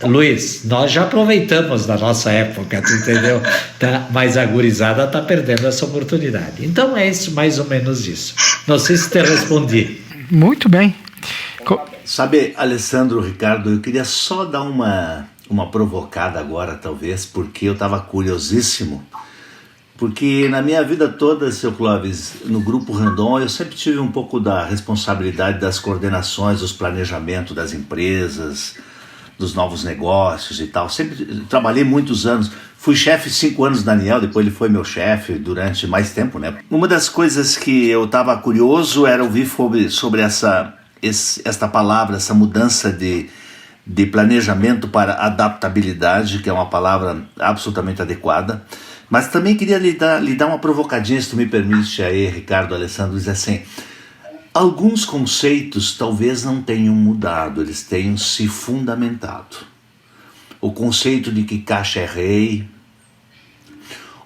Luiz, nós já aproveitamos da nossa época, tu entendeu? Tá? Mas a gurizada está perdendo essa oportunidade. Então é isso, mais ou menos isso. Não sei se te respondi.
Muito bem.
Sabe, Alessandro, Ricardo, eu queria só dar uma provocada agora, talvez, porque eu estava curiosíssimo. Porque na minha vida toda, seu Clóvis, no Grupo Randon, eu sempre tive um pouco da responsabilidade das coordenações, dos planejamentos das empresas, dos novos negócios e tal. Sempre trabalhei muitos anos. Fui chefe 5 anos do Daniel, depois ele foi meu chefe durante mais tempo, né? Uma das coisas que eu estava curioso era ouvir sobre esta palavra, essa mudança de planejamento para adaptabilidade, que é uma palavra absolutamente adequada. Mas também queria lhe dar uma provocadinha, se tu me permite aí, Ricardo, Alessandro, dizer assim, alguns conceitos talvez não tenham mudado, eles tenham se fundamentado. O conceito de que caixa é rei,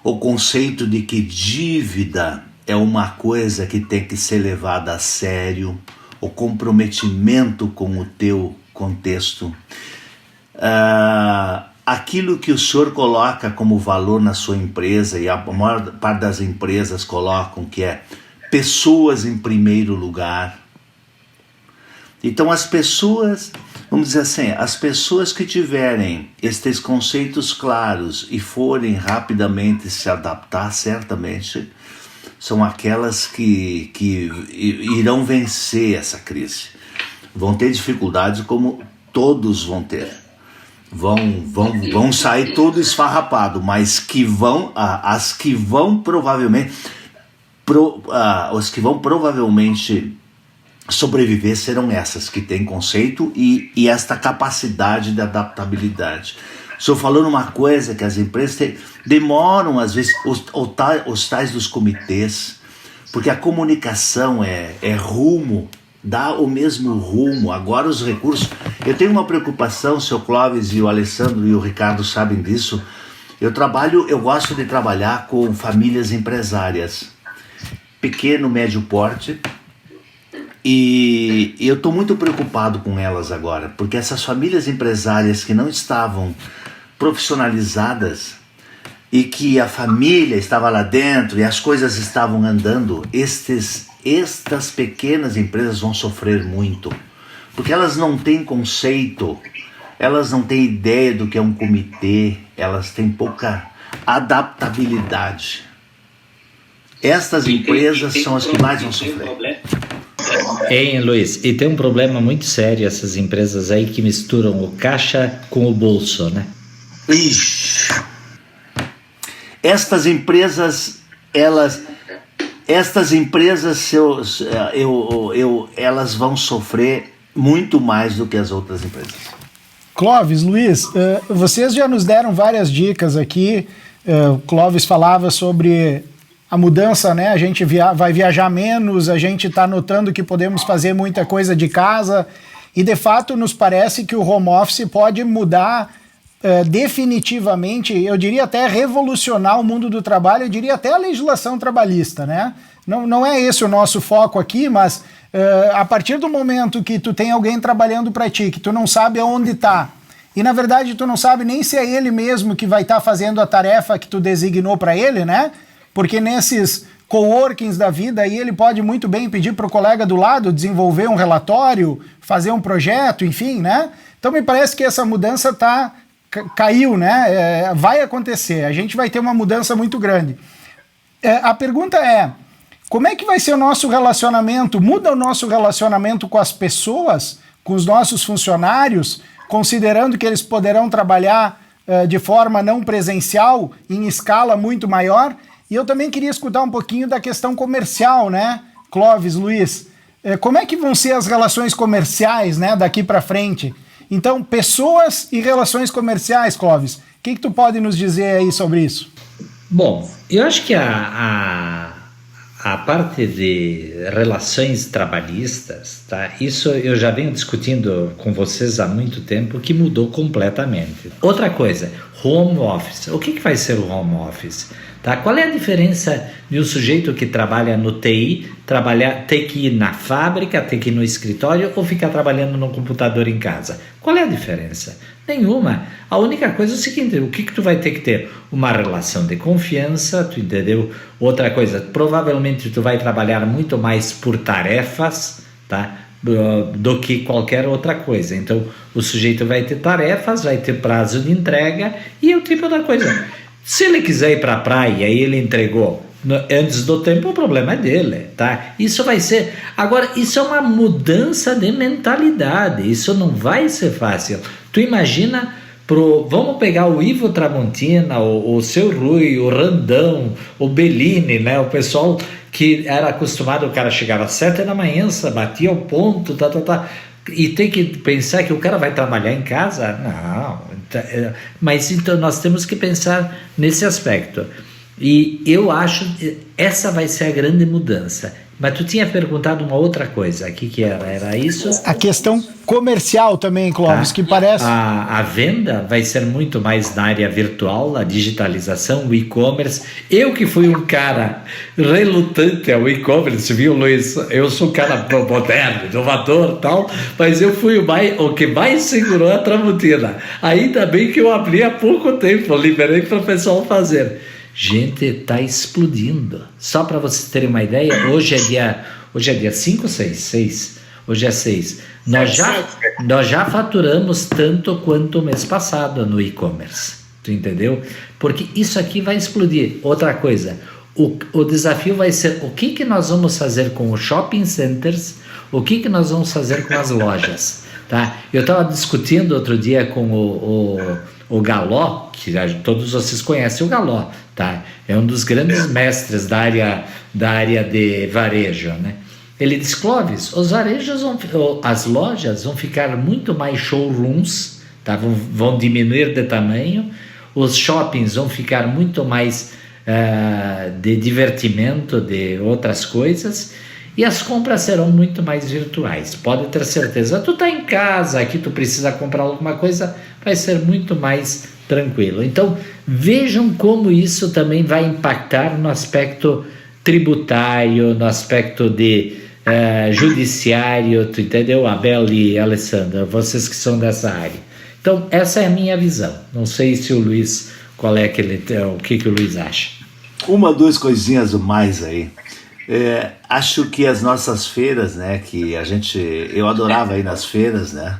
o conceito de que dívida é uma coisa que tem que ser levada a sério, o comprometimento com o teu contexto, aquilo que o senhor coloca como valor na sua empresa, e a maior parte das empresas colocam, que é pessoas em primeiro lugar. Então as pessoas, vamos dizer assim, as pessoas que tiverem estes conceitos claros e forem rapidamente se adaptar, certamente são aquelas que irão vencer essa crise. Vão ter dificuldades como todos vão ter. Vão sair todo esfarrapado, mas as que vão provavelmente sobreviver serão essas que têm conceito e esta capacidade de adaptabilidade. O senhor falou numa coisa que as empresas demoram às vezes os tais dos comitês, porque a comunicação é rumo, dá o mesmo rumo. Agora os recursos... Eu tenho uma preocupação, o seu Clóvis e o Alessandro e o Ricardo sabem disso. Eu gosto de trabalhar com famílias empresárias, pequeno, médio porte, e eu estou muito preocupado com elas agora, porque essas famílias empresárias que não estavam profissionalizadas e que a família estava lá dentro e as coisas estavam andando, estas pequenas empresas vão sofrer muito, porque elas não têm conceito, elas não têm ideia do que é um comitê, elas têm pouca adaptabilidade. Estas empresas são as que mais vão sofrer.
Hein, Luiz? E tem um problema muito sério essas empresas aí que misturam o caixa com o bolso, né?
Ixi. Estas empresas, elas vão sofrer muito mais do que as outras empresas.
Clóvis, Luiz, vocês já nos deram várias dicas aqui. O Clóvis falava sobre a mudança, né? A gente vai viajar menos, a gente está notando que podemos fazer muita coisa de casa e, de fato, nos parece que o home office pode mudar definitivamente, eu diria até revolucionar o mundo do trabalho, eu diria até a legislação trabalhista, né? Não é esse o nosso foco aqui, mas a partir do momento que tu tem alguém trabalhando para ti, que tu não sabe aonde está, e na verdade tu não sabe nem se é ele mesmo que vai estar fazendo a tarefa que tu designou para ele, né? Porque nesses coworkings da vida aí ele pode muito bem pedir para o colega do lado desenvolver um relatório, fazer um projeto, enfim, né? Então me parece que essa mudança caiu, né? Vai acontecer, a gente vai ter uma mudança muito grande. A pergunta é, como é que vai ser o nosso relacionamento? Muda o nosso relacionamento com as pessoas, com os nossos funcionários, considerando que eles poderão trabalhar de forma não presencial, em escala muito maior? E eu também queria escutar um pouquinho da questão comercial, né? Clóvis, Luiz, como é que vão ser as relações comerciais, né, daqui para frente? Então, pessoas e relações comerciais, Clóvis, o que tu pode nos dizer aí sobre isso?
Bom, eu acho que a parte de relações trabalhistas, tá? Isso eu já venho discutindo com vocês há muito tempo, que mudou completamente. Outra coisa, home office. O que vai ser o home office? Tá? Qual é a diferença de um sujeito que trabalha no TI, ter que ir na fábrica, ter que ir no escritório ou ficar trabalhando no computador em casa? Qual é a diferença? Nenhuma. A única coisa é o seguinte, o que tu vai ter que ter? Uma relação de confiança, tu entendeu? Outra coisa, provavelmente tu vai trabalhar muito mais por tarefas, tá? Do que qualquer outra coisa. Então, o sujeito vai ter tarefas, vai ter prazo de entrega e é o tipo da coisa. Se ele quiser ir para a praia e ele entregou antes do tempo, o problema é dele, tá? Isso vai ser... Agora, isso é uma mudança de mentalidade, isso não vai ser fácil. Tu imagina, vamos pegar o Ivo Tramontina, o Seu Rui, o Randão, o Bellini, né? O pessoal que era acostumado, o cara chegava às 7 da manhã, batia o ponto, e tem que pensar que o cara vai trabalhar em casa? Não. Mas então nós temos que pensar nesse aspecto. E eu acho que essa vai ser a grande mudança. Mas tu tinha perguntado uma outra coisa. O que era? Era isso?
A questão comercial também, Clóvis, que parece...
A venda vai ser muito mais na área virtual, a digitalização, o e-commerce. Eu que fui um cara relutante ao e-commerce, viu, Luiz? Eu sou um cara moderno, inovador e tal, mas eu fui o que mais segurou a Tramontina. Ainda bem que eu abri há pouco tempo, liberei para o pessoal fazer. Gente, está explodindo. Só para vocês terem uma ideia, hoje é dia 5 ou 6? 6. Hoje é 6. Nós já faturamos tanto quanto o mês passado no e-commerce. Tu entendeu? Porque isso aqui vai explodir. Outra coisa, o desafio vai ser o que nós vamos fazer com os shopping centers, o que nós vamos fazer com as lojas. Tá? Eu estava discutindo outro dia com o Galó, que todos vocês conhecem o Galó, tá? É um dos grandes mestres da área de varejo, né? Ele diz, Clóvis, as lojas vão ficar muito mais showrooms, tá? Vão diminuir de tamanho, os shoppings vão ficar muito mais de divertimento, de outras coisas, e as compras serão muito mais virtuais. Pode ter certeza. Tu tá em casa, aqui tu precisa comprar alguma coisa, vai ser muito mais tranquilo. Então, vejam como isso também vai impactar no aspecto tributário, no aspecto de judiciário, tu entendeu? Abel e Alessandra, vocês que são dessa área. Então, essa é a minha visão. Não sei se o Luiz, o que o Luiz acha.
Uma, duas coisinhas mais aí. Acho que as nossas feiras, né, que eu adorava ir nas feiras, né,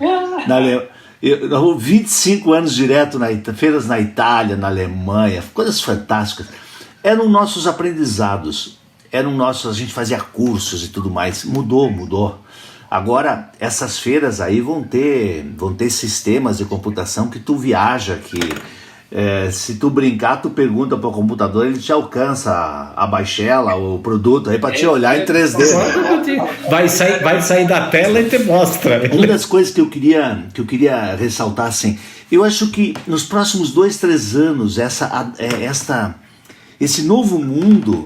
25 anos direto feiras na Itália, na Alemanha, coisas fantásticas, eram nossos aprendizados, eram nossos, a gente fazia cursos e tudo mais. Mudou. Agora, essas feiras aí vão ter sistemas de computação que tu viaja, que se tu brincar, tu pergunta para o computador, ele te alcança a baixela, o produto aí para te olhar em 3D.
Vai sair da tela e te mostra.
Uma das coisas que eu queria ressaltar, assim, eu acho que nos próximos 2-3 anos esse novo mundo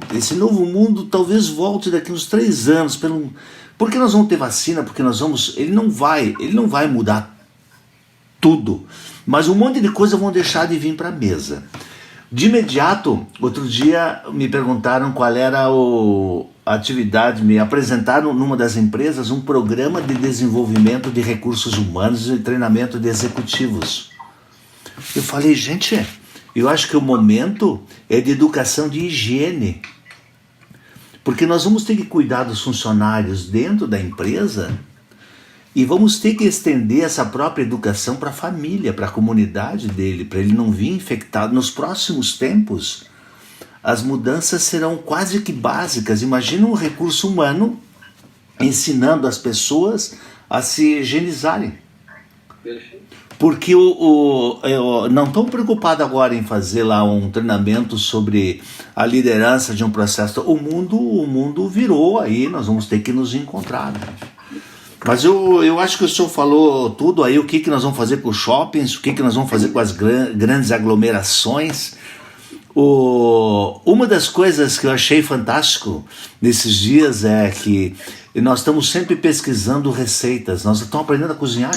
talvez volte daqui uns 3 anos, porque nós vamos ter vacina, porque ele não vai mudar tudo, mas um monte de coisa vão deixar de vir para a mesa. De imediato, outro dia me perguntaram qual era a atividade, me apresentaram numa das empresas um programa de desenvolvimento de recursos humanos e treinamento de executivos. Eu falei, gente, eu acho que o momento é de educação de higiene, porque nós vamos ter que cuidar dos funcionários dentro da empresa e vamos ter que estender essa própria educação para a família, para a comunidade dele, para ele não vir infectado. Nos próximos tempos, as mudanças serão quase que básicas. Imagina um recurso humano ensinando as pessoas a se higienizarem. Porque não estou preocupado agora em fazer lá um treinamento sobre a liderança de um processo. O mundo virou aí, nós vamos ter que nos encontrar, né? Mas eu acho que o senhor falou tudo aí, o que nós vamos fazer com os shoppings, o que nós vamos fazer com as grandes aglomerações. Uma das coisas que eu achei fantástico nesses dias é que nós estamos sempre pesquisando receitas, nós estamos aprendendo a cozinhar.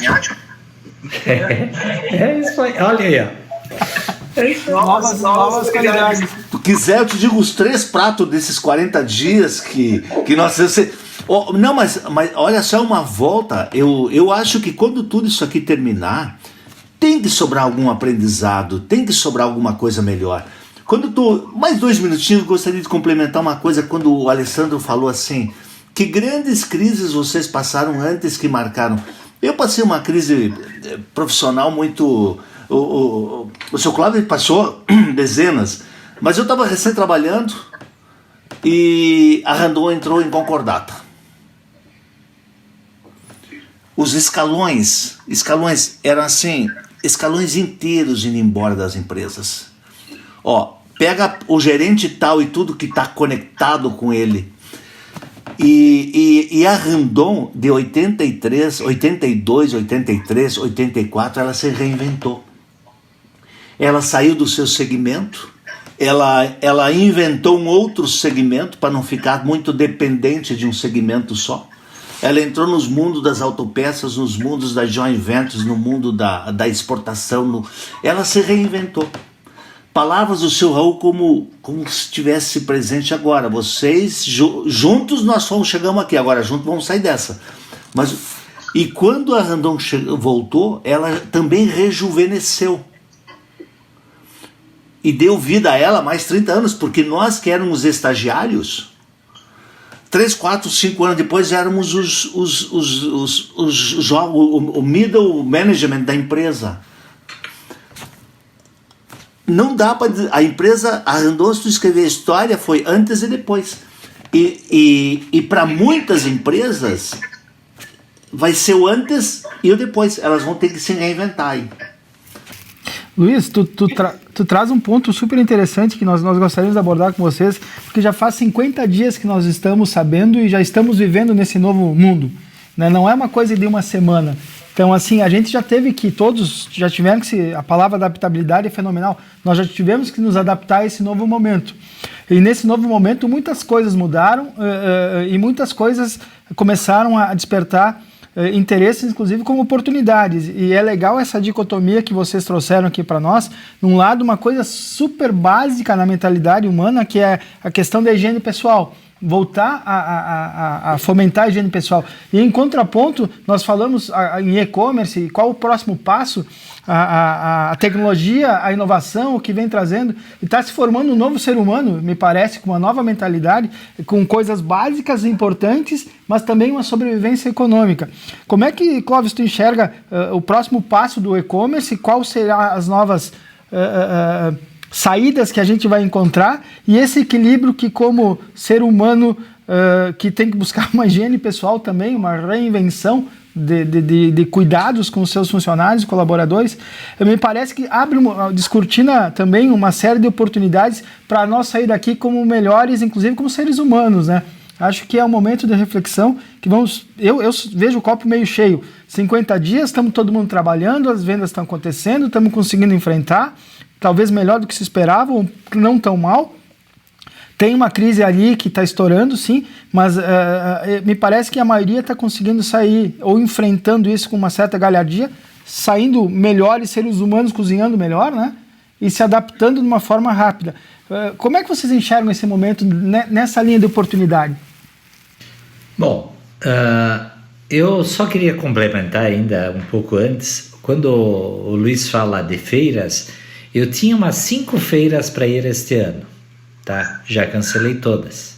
É isso aí, olha aí, ó.
Novas qualidades.
Se tu quiser, eu te digo os 3 pratos desses 40 dias que nós... Não, mas olha só, uma volta. Eu acho que quando tudo isso aqui terminar, tem que sobrar algum aprendizado, tem que sobrar alguma coisa melhor. Mais 2 minutinhos, eu gostaria de complementar uma coisa. Quando o Alessandro falou assim, que grandes crises vocês passaram antes que marcaram. Eu passei uma crise profissional muito... O seu Cláudio passou dezenas, mas eu estava recém trabalhando e a Randon entrou em concordata. Os escalões eram assim, escalões inteiros indo embora das empresas. Pega o gerente tal e tudo que está conectado com ele. E a Randon de 83, 82, 83, 84, ela se reinventou. Ela saiu do seu segmento, ela inventou um outro segmento para não ficar muito dependente de um segmento só. Ela entrou nos mundos das autopeças, nos mundos das joint ventures, no mundo da exportação. Ela se reinventou. Palavras do seu Raul como se estivesse presente agora. Vocês, juntos nós chegamos aqui, agora juntos vamos sair dessa. E quando a Randon voltou, ela também rejuvenesceu. E deu vida a ela mais 30 anos, porque nós que éramos estagiários, 3, 4, 5 anos depois éramos o middle management da empresa. Não dá para... A empresa, a Randon, se tu escrever a história, foi antes e depois. E para muitas empresas, vai ser o antes e o depois. Elas vão ter que se reinventar aí.
Luiz, tu traz um ponto super interessante que nós gostaríamos de abordar com vocês, porque já faz 50 dias que nós estamos sabendo e já estamos vivendo nesse novo mundo, né? Não é uma coisa de uma semana. Então, assim, a gente já teve que, todos já tiveram que, a palavra adaptabilidade é fenomenal, nós já tivemos que nos adaptar a esse novo momento. E nesse novo momento, muitas coisas mudaram e muitas coisas começaram a despertar interesses, inclusive, como oportunidades. E é legal essa dicotomia que vocês trouxeram aqui para nós. Num lado, uma coisa super básica na mentalidade humana, que é a questão da higiene pessoal. Voltar a fomentar a higiene pessoal. E em contraponto, nós falamos em e-commerce, qual o próximo passo, a tecnologia, a inovação, o que vem trazendo, e está se formando um novo ser humano, me parece, com uma nova mentalidade, com coisas básicas e importantes, mas também uma sobrevivência econômica. Como é que, Clóvis, tu enxerga o próximo passo do e-commerce? Qual serão as novas saídas que a gente vai encontrar e esse equilíbrio que, como ser humano, que tem que buscar uma higiene pessoal também, uma reinvenção de cuidados com os seus funcionários e colaboradores, me parece que descortina também uma série de oportunidades para nós sair daqui como melhores, inclusive como seres humanos, né? Acho que é um momento de reflexão que eu vejo o copo meio cheio. 50 dias, estamos todo mundo trabalhando, as vendas estão acontecendo, estamos conseguindo enfrentar, talvez melhor do que se esperava, ou não tão mal. Tem uma crise ali que está estourando, sim, mas me parece que a maioria está conseguindo sair ou enfrentando isso com uma certa galhardia, saindo melhores seres humanos, cozinhando melhor, né? E se adaptando de uma forma rápida. Como é que vocês enxergam esse momento nessa linha de oportunidade?
Bom, eu só queria complementar ainda um pouco antes. Quando o Luiz fala de feiras, eu tinha umas 5 feiras para ir este ano. Tá, já cancelei todas.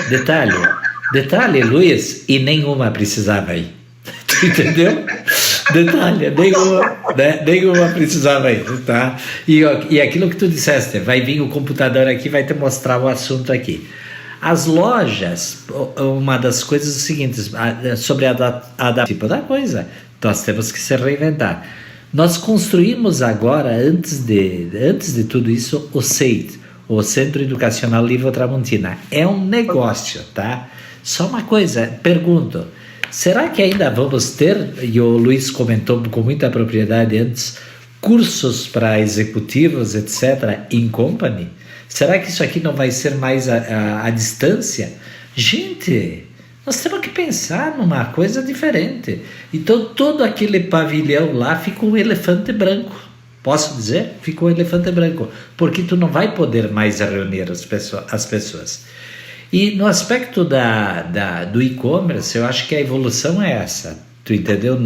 Detalhe, Luiz, e nenhuma precisava ir. Tu entendeu? Detalhe, nenhuma precisava ir, tá? E aquilo que tu disseste, vai vir o computador aqui, vai te mostrar o assunto aqui. As lojas, uma das coisas é o seguinte, sobre a tipo da coisa, nós temos que se reinventar. Nós construímos agora, antes de tudo isso, o CEIT, o Centro Educacional Livro Tramontina. É um negócio, tá? Só uma coisa, pergunto, será que ainda vamos ter, e o Luiz comentou com muita propriedade antes, cursos para executivos, etc., in company? Será que isso aqui não vai ser mais à distância? Gente, nós temos que pensar numa coisa diferente. Então, todo aquele pavilhão lá fica um elefante branco. Posso dizer? Ficou um elefante branco, porque tu não vai poder mais reunir as pessoas. E no aspecto do e-commerce, eu acho que a evolução é essa, tu entendeu?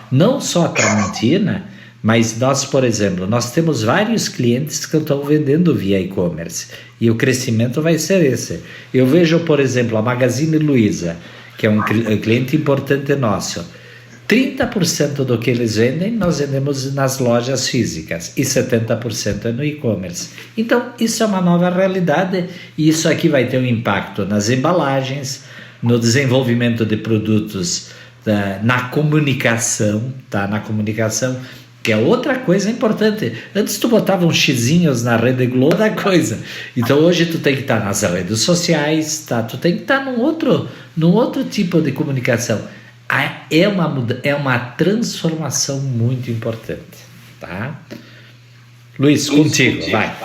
Não só a Tramontina, mas nós, por exemplo, nós temos vários clientes que estão vendendo via e-commerce, e o crescimento vai ser esse. Eu vejo, por exemplo, a Magazine Luiza, que é um cliente importante nosso. 30% do que eles vendem, nós vendemos nas lojas físicas e 70% é no e-commerce. Então, isso é uma nova realidade e isso aqui vai ter um impacto nas embalagens, no desenvolvimento de produtos, na comunicação, tá? Na comunicação, que é outra coisa importante. Antes tu botava uns xizinhos na Rede Globo da coisa. Então, hoje tu tem que estar nas redes sociais, tá? Tu tem que estar num outro tipo de comunicação. É uma transformação muito importante, tá? Luiz, contigo, vai.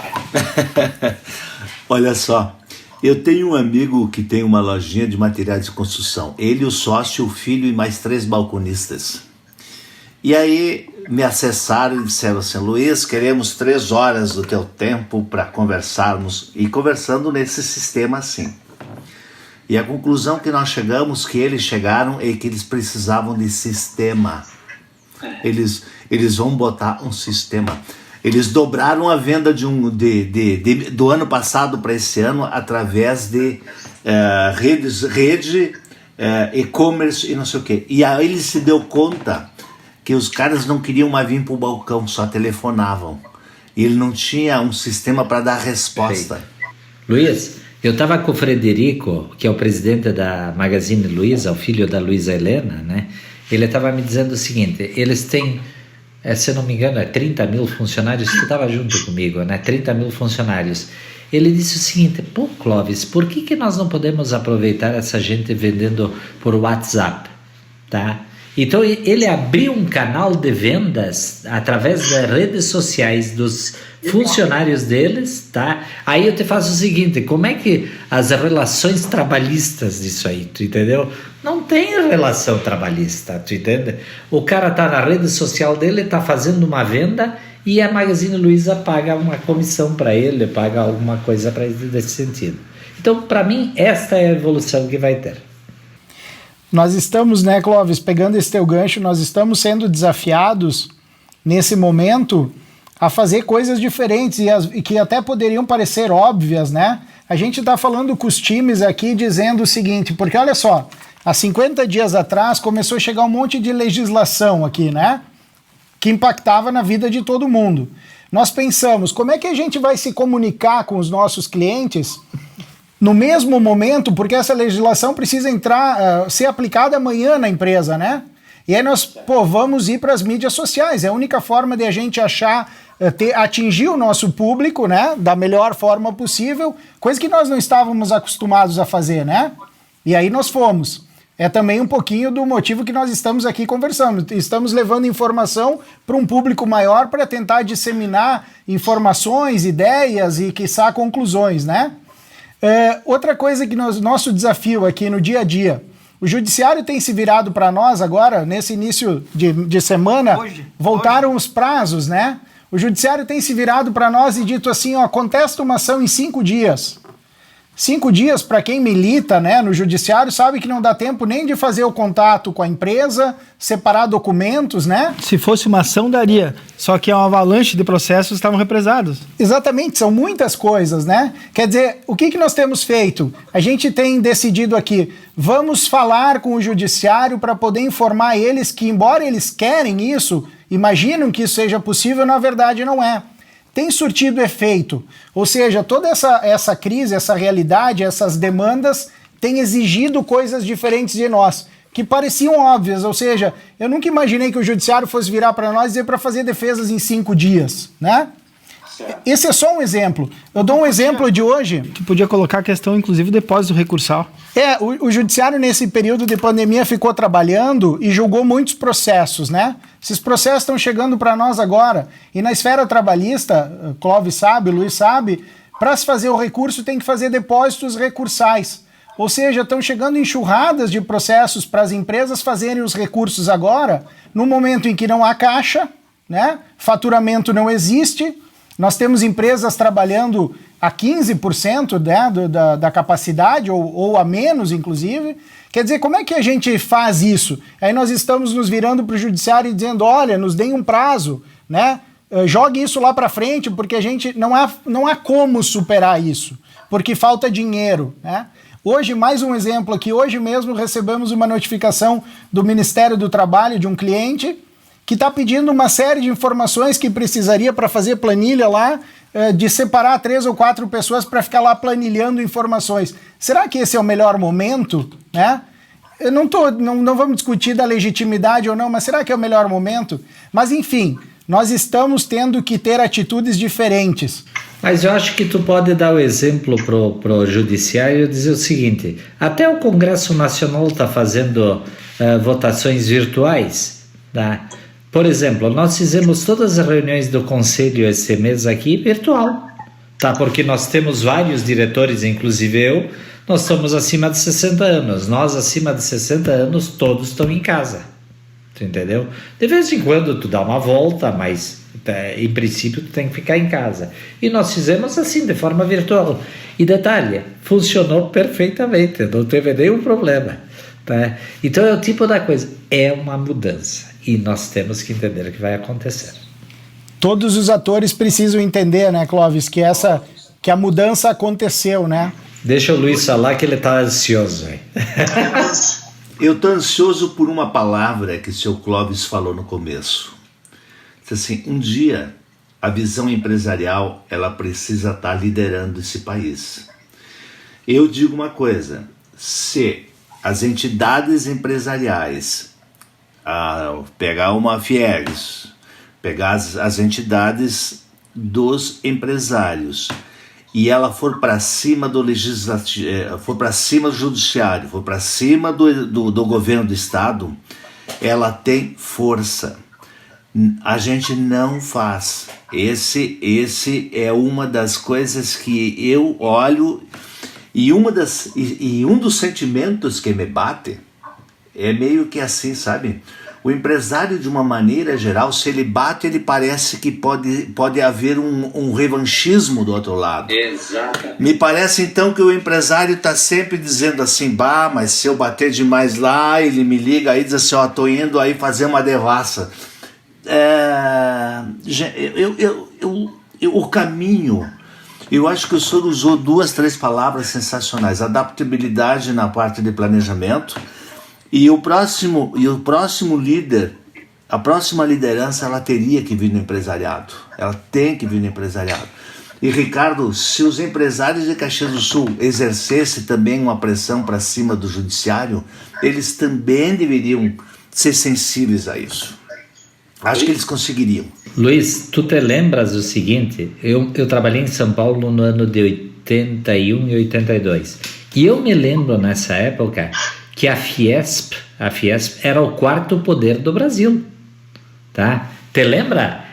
Olha só, eu tenho um amigo que tem uma lojinha de materiais de construção. Ele, o sócio, o filho e mais 3 balconistas. E aí me acessaram e disseram assim: Luiz, queremos 3 horas do teu tempo para conversarmos. E conversando nesse sistema assim. E a conclusão que nós chegamos, que eles chegaram, é que eles precisavam de sistema. Eles vão botar um sistema. Eles dobraram a venda do ano passado para esse ano através de rede, e-commerce e não sei o quê. E aí ele se deu conta que os caras não queriam mais vir para o balcão, só telefonavam. E ele não tinha um sistema para dar resposta.
Luiz, eu estava com o Frederico, que é o presidente da Magazine Luiza, o filho da Luiza Helena, né? Ele estava me dizendo o seguinte: eles têm, se não me engano, 30 mil funcionários. Tu estava junto comigo, né? 30 mil funcionários. Ele disse o seguinte: pô, Clóvis, por que nós não podemos aproveitar essa gente vendendo por WhatsApp, tá? Então ele abriu um canal de vendas através das redes sociais dos funcionários deles, tá? Aí eu te faço o seguinte: como é que as relações trabalhistas disso aí, tu entendeu? Não tem relação trabalhista, tu entende? O cara tá na rede social dele, tá fazendo uma venda e a Magazine Luiza paga uma comissão para ele, paga alguma coisa para ele nesse sentido. Então, para mim, esta é a evolução que vai ter.
Nós estamos, né, Clóvis, pegando esse teu gancho, nós estamos sendo desafiados nesse momento a fazer coisas diferentes e que até poderiam parecer óbvias, né? A gente está falando com os times aqui dizendo o seguinte, porque olha só, há 50 dias atrás começou a chegar um monte de legislação aqui, né? Que impactava na vida de todo mundo. nós pensamos como é que a gente vai se comunicar com os nossos clientes no mesmo momento, porque essa legislação precisa ser aplicada amanhã na empresa, né? E aí nós, vamos ir para as mídias sociais. É a única forma de a gente atingir o nosso público, né? Da melhor forma possível, coisa que nós não estávamos acostumados a fazer, né? E aí nós fomos. É também um pouquinho do motivo que nós estamos aqui conversando. Estamos levando informação para um público maior para tentar disseminar informações, ideias e, quiçá, conclusões, né? Outra coisa que nosso desafio aqui no dia a dia, o judiciário tem se virado para nós agora, nesse início de semana, voltaram os prazos, né? O judiciário tem se virado para nós e dito assim, contesta uma ação em 5 dias. 5 dias, para quem milita, né, no judiciário, sabe que não dá tempo nem de fazer o contato com a empresa, separar documentos, né?
Se fosse uma ação, daria. Só que é uma avalanche de processos estavam represados.
Exatamente, são muitas coisas, né? Quer dizer, o que nós temos feito? A gente tem decidido aqui, vamos falar com o judiciário para poder informar eles que, embora eles querem isso, imaginam que isso seja possível, na verdade não é. Tem surtido efeito, ou seja, toda essa crise, essa realidade, essas demandas têm exigido coisas diferentes de nós, que pareciam óbvias, ou seja, eu nunca imaginei que o judiciário fosse virar para nós e dizer para fazer defesas em 5 dias, né? Esse é só um exemplo. Eu dou um exemplo de hoje.
Que podia colocar a questão, inclusive, do depósito recursal.
O judiciário, nesse período de pandemia, ficou trabalhando e julgou muitos processos, né? Esses processos estão chegando para nós agora. E na esfera trabalhista, Clóvis sabe, Luiz sabe, para se fazer o recurso tem que fazer depósitos recursais. Ou seja, estão chegando enxurradas de processos para as empresas fazerem os recursos agora, no momento em que não há caixa, né? Faturamento não existe. Nós temos empresas trabalhando a 15%, né, da capacidade, ou a menos, inclusive. Quer dizer, como é que a gente faz isso? Aí nós estamos nos virando para o judiciário e dizendo, olha, nos deem um prazo, né? Jogue isso lá para frente, porque a gente não há como superar isso, porque falta dinheiro, né? Hoje, mais um exemplo aqui, hoje mesmo recebemos uma notificação do Ministério do Trabalho de um cliente que está pedindo uma série de informações que precisaria para fazer planilha lá, de separar 3 ou 4 pessoas para ficar lá planilhando informações. Será que esse é o melhor momento? Né? Eu não vamos discutir da legitimidade ou não, mas será que é o melhor momento? Mas enfim, nós estamos tendo que ter atitudes diferentes.
Mas eu acho que tu pode dar o exemplo pro judiciário e dizer o seguinte, até o Congresso Nacional está fazendo votações virtuais, tá? Por exemplo, nós fizemos todas as reuniões do Conselho esse mês aqui virtual, tá? Porque nós temos vários diretores, inclusive eu, nós estamos acima de 60 anos. Nós, acima de 60 anos, todos estão em casa, tu entendeu? De vez em quando tu dá uma volta, mas em princípio tu tem que ficar em casa. E nós fizemos assim, de forma virtual. E detalhe, funcionou perfeitamente, não teve nenhum problema, tá? Então é o tipo da coisa, é uma mudança. E nós temos que entender o que vai acontecer.
Todos os atores precisam entender, né, Clóvis, que a mudança aconteceu, né?
Deixa o Luiz falar que ele está ansioso.
Eu estou ansioso por uma palavra que o seu Clóvis falou no começo. Assim, um dia a visão empresarial ela precisa estar liderando esse país. Eu digo uma coisa, se as entidades empresariais pegar uma Fieres, pegar as entidades dos empresários e ela for para cima do legislativo, for para cima do judiciário, for para cima do governo do estado, ela tem força. A gente não faz. Esse é uma das coisas que eu olho e um dos sentimentos que me bate é meio que assim, sabe? O empresário, de uma maneira geral, se ele bate, ele parece que pode haver um revanchismo do outro lado.
Exato.
Me parece, então, que o empresário está sempre dizendo assim, mas se eu bater demais lá, ele me liga aí e diz assim, tô indo aí fazer uma devassa. O caminho... Eu acho que o senhor usou 2, 3 palavras sensacionais. Adaptabilidade na parte de planejamento. E o próximo líder A próxima liderança, ela teria que vir no empresariado. Ela tem que vir no empresariado. E, Ricardo, se os empresários de Caxias do Sul exercessem também uma pressão para cima do judiciário, eles também deveriam ser sensíveis a isso. Acho que eles conseguiriam.
Luiz, tu te lembras do seguinte? Eu trabalhei em São Paulo no ano de 81 e 82. E eu me lembro nessa época que a Fiesp era o quarto poder do Brasil. Tá? Te lembra?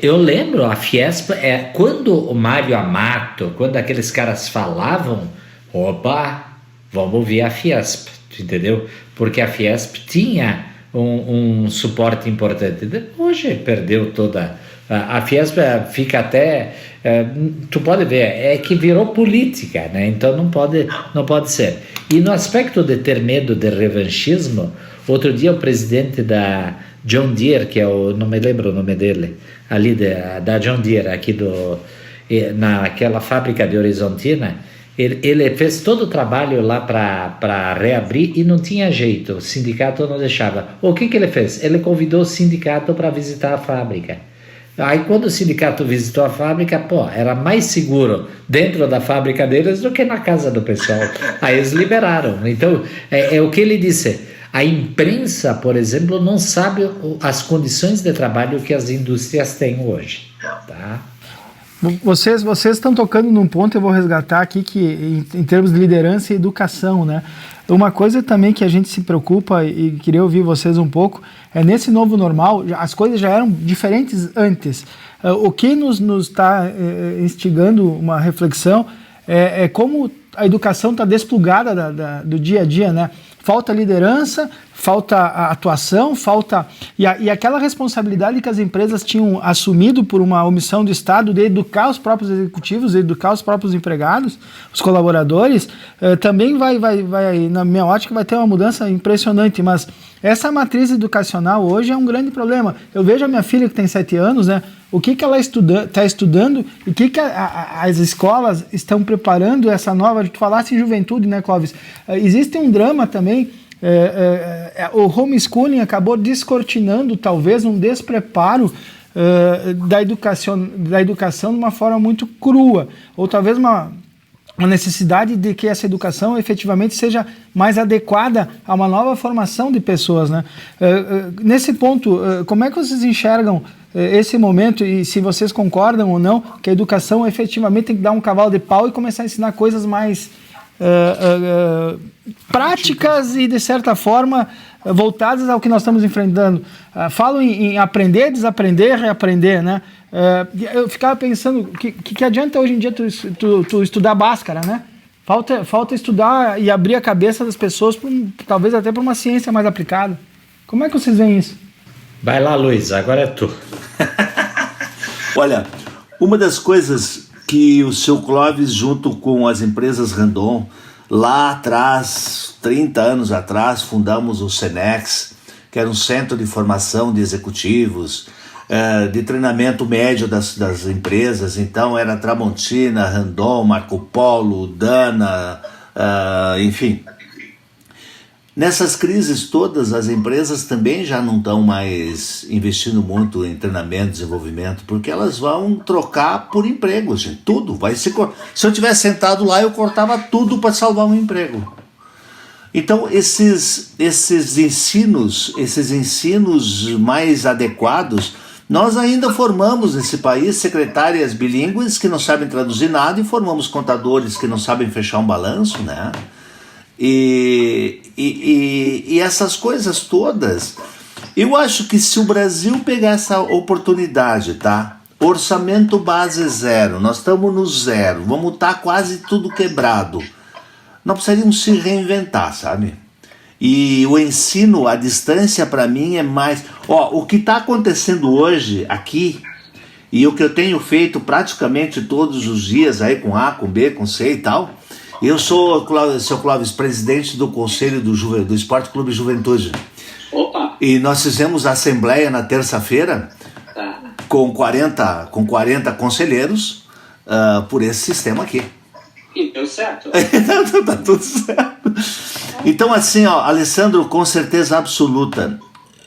Eu lembro, a Fiesp, quando o Mário Amato, quando aqueles caras falavam, opa, vamos ouvir a Fiesp, entendeu? Porque a Fiesp tinha um suporte importante. Hoje perdeu toda. A Fiesp fica até. Tu pode ver, que virou política, né? Então não pode ser. E no aspecto de ter medo de revanchismo, outro dia o presidente da John Deere, que não me lembro o nome dele, ali da John Deere, aqui naquela fábrica de Horizontina, ele fez todo o trabalho lá para reabrir e não tinha jeito, o sindicato não deixava. O que ele fez? Ele convidou o sindicato para visitar a fábrica. Aí quando o sindicato visitou a fábrica, era mais seguro dentro da fábrica deles do que na casa do pessoal. Aí eles liberaram. Então, é o que ele disse. A imprensa, por exemplo, não sabe as condições de trabalho que as indústrias têm hoje. Tá?
Vocês estão tocando num ponto, eu vou resgatar aqui, que em termos de liderança e educação, né? Uma coisa também que a gente se preocupa, e queria ouvir vocês um pouco, nesse novo normal, as coisas já eram diferentes antes. O que nos está instigando uma reflexão é como a educação está desplugada do dia a dia, né? Falta liderança, falta a atuação, e aquela responsabilidade que as empresas tinham assumido por uma omissão do Estado de educar os próprios executivos, de educar os próprios empregados, os colaboradores, também vai, na minha ótica, vai ter uma mudança impressionante, mas essa matriz educacional hoje é um grande problema. Eu vejo a minha filha que tem 7 anos, né? O que ela está estudando e o que as escolas estão preparando essa nova... Tu falaste em juventude, né, Clóvis? Existe um drama também. O homeschooling acabou descortinando, talvez, um despreparo da educação de uma forma muito crua. Ou talvez uma necessidade de que essa educação efetivamente seja mais adequada a uma nova formação de pessoas, né? Nesse ponto, como é que vocês enxergam esse momento, e se vocês concordam ou não, que a educação efetivamente tem que dar um cavalo de pau e começar a ensinar coisas mais práticas e, de certa forma, voltadas ao que nós estamos enfrentando? Falo em aprender, desaprender, reaprender, né? Eu ficava pensando, que adianta hoje em dia tu estudar Bhaskara, né? Falta estudar e abrir a cabeça das pessoas, talvez até para uma ciência mais aplicada. Como é que vocês veem isso?
Vai lá, Luiz, agora é tu.
Olha, uma das coisas que o seu Clóvis, junto com as empresas Randon, lá atrás, 30 anos atrás, fundamos o Senex, que era um centro de formação de executivos, de treinamento médio das empresas. Então era Tramontina, Randon, Marco Polo, Dana, enfim. Nessas crises todas, as empresas também já não estão mais investindo muito em treinamento, desenvolvimento, porque elas vão trocar por emprego, gente. Tudo vai se cortar. Se eu tivesse sentado lá, eu cortava tudo para salvar um emprego. Então, esses ensinos mais adequados, nós ainda formamos nesse país secretárias bilíngues que não sabem traduzir nada, e formamos contadores que não sabem fechar um balanço, né? E essas coisas todas, eu acho que se o Brasil pegar essa oportunidade, tá? Orçamento base zero, nós estamos no zero, vamos estar quase tudo quebrado. Nós precisaríamos se reinventar, sabe? E o ensino à distância, para mim, é mais... o que está acontecendo hoje aqui, e o que eu tenho feito praticamente todos os dias, aí com A, com B, com C e tal... Eu sou, seu Clóvis, presidente do Conselho do Esporte Clube Juventude.
Opa!
E nós fizemos a assembleia na terça-feira,
tá,
com 40 conselheiros por esse sistema aqui.
E deu certo.
Tá tudo certo. Então, assim, Alessandro, com certeza absoluta,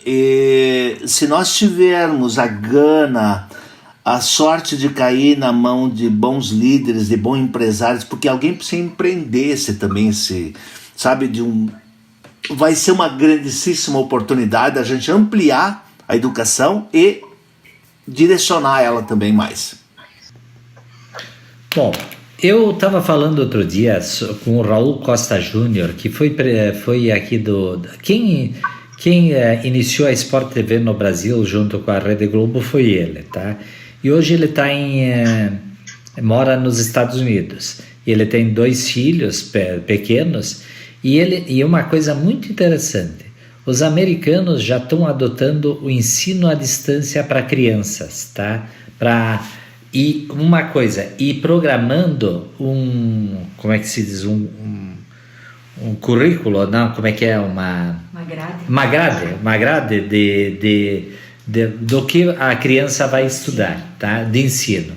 E se nós tivermos a gana, a sorte de cair na mão de bons líderes, de bons empresários, porque alguém precisa empreender também, sabe, vai ser uma grandíssima oportunidade a gente ampliar a educação e direcionar ela também mais.
Bom, eu estava falando outro dia com o Raul Costa Júnior, que foi aqui Quem iniciou a Sport TV no Brasil junto com a Rede Globo foi ele, tá? E hoje ele mora nos Estados Unidos. Ele tem 2 filhos pequenos e uma coisa muito interessante, os americanos já estão adotando o ensino à distância para crianças, tá? E programando como é que se diz, um currículo, não, como é que é, uma grade do que a criança vai estudar, tá? De ensino.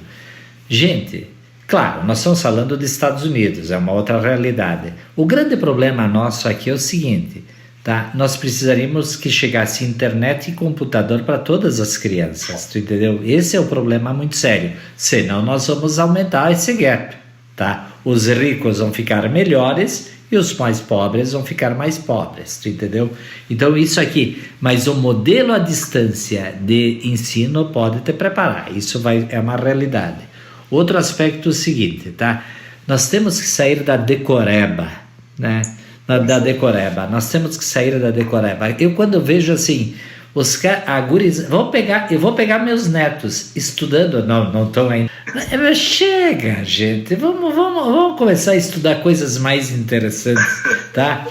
Gente, claro, nós estamos falando dos Estados Unidos, é uma outra realidade. O grande problema nosso aqui é o seguinte, tá? Nós precisaríamos que chegasse internet e computador para todas as crianças, tu entendeu? Esse é o problema muito sério, senão nós vamos aumentar esse gap, tá? Os ricos vão ficar melhores e os mais pobres vão ficar mais pobres, tu entendeu? Então isso aqui, mas o modelo à distância de ensino pode te preparar, isso é uma realidade. Outro aspecto é o seguinte, tá? Nós temos que sair da decoreba, né? Da decoreba, nós temos que sair da decoreba. Eu quando vejo assim, eu vou pegar meus netos estudando, não estão ainda. Chega, gente, vamos começar a estudar coisas mais interessantes, tá?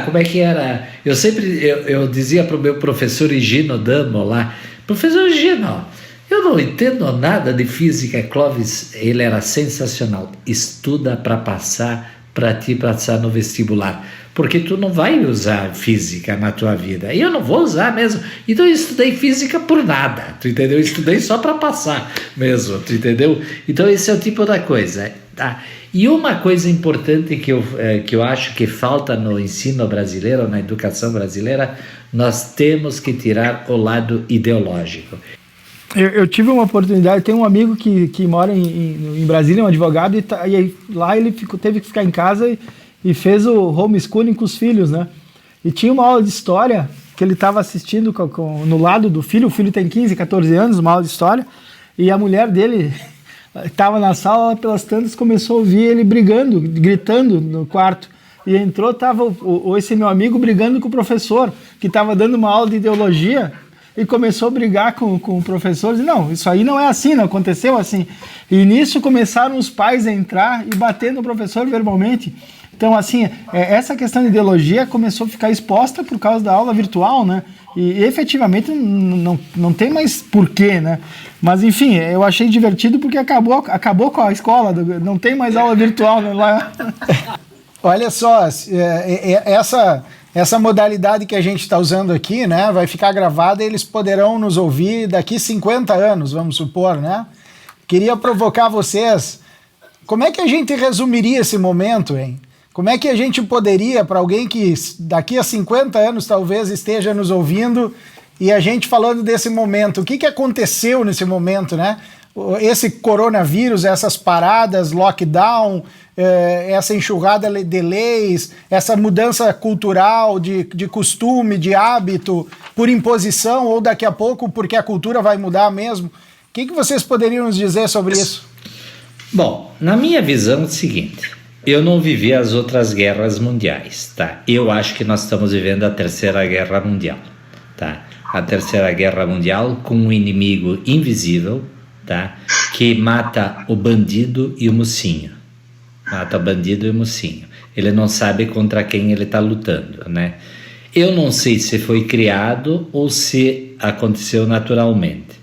Como é que era? Eu dizia para o meu professor Higino Damo lá, professor Higino, eu não entendo nada de física. Clóvis, ele era sensacional, estuda para te passar no vestibular, porque tu não vai usar física na tua vida, e eu não vou usar mesmo, então eu estudei física por nada, tu entendeu? Eu estudei só para passar mesmo, tu entendeu? Então esse é o tipo da coisa, tá? E uma coisa importante que eu acho que falta no ensino brasileiro, na educação brasileira, nós temos que tirar o lado ideológico.
Eu tive uma oportunidade, tem um amigo que mora em Brasília, um advogado, e lá ele teve que ficar em casa e fez o homeschooling com os filhos, né? E tinha uma aula de história que ele estava assistindo no lado do filho, o filho tem 15, 14 anos, uma aula de história, e a mulher dele estava na sala, pelas tantas começou a ouvir ele brigando, gritando no quarto. E entrou, estava esse meu amigo brigando com o professor, que estava dando uma aula de ideologia, e começou a brigar com o professor, e não, isso aí não é assim, não aconteceu assim. E nisso começaram os pais a entrar e bater no professor verbalmente. Então, assim, essa questão de ideologia começou a ficar exposta por causa da aula virtual, né? E efetivamente não tem mais porquê, né? Mas, enfim, eu achei divertido porque acabou com a escola, não tem mais aula virtual, né? Lá.
Olha só, essa modalidade que a gente está usando aqui, né, vai ficar gravada e eles poderão nos ouvir daqui 50 anos, vamos supor, né? Queria provocar vocês, como é que a gente resumiria esse momento, hein? Como é que a gente poderia, para alguém que daqui a 50 anos talvez esteja nos ouvindo, e a gente falando desse momento, o que aconteceu nesse momento, né? Esse coronavírus, essas paradas, lockdown, essa enxurrada de leis, essa mudança cultural, de costume, de hábito, por imposição, ou daqui a pouco porque a cultura vai mudar mesmo. O que vocês poderiam nos dizer sobre isso?
Bom, na minha visão é o seguinte, eu não vivi as outras guerras mundiais, tá? Eu acho que nós estamos vivendo a Terceira Guerra Mundial, tá? A Terceira Guerra Mundial com um inimigo invisível, tá? Que mata o bandido e o mocinho. Mata o bandido e o mocinho. Ele não sabe contra quem ele está lutando, né? Eu não sei se foi criado ou se aconteceu naturalmente,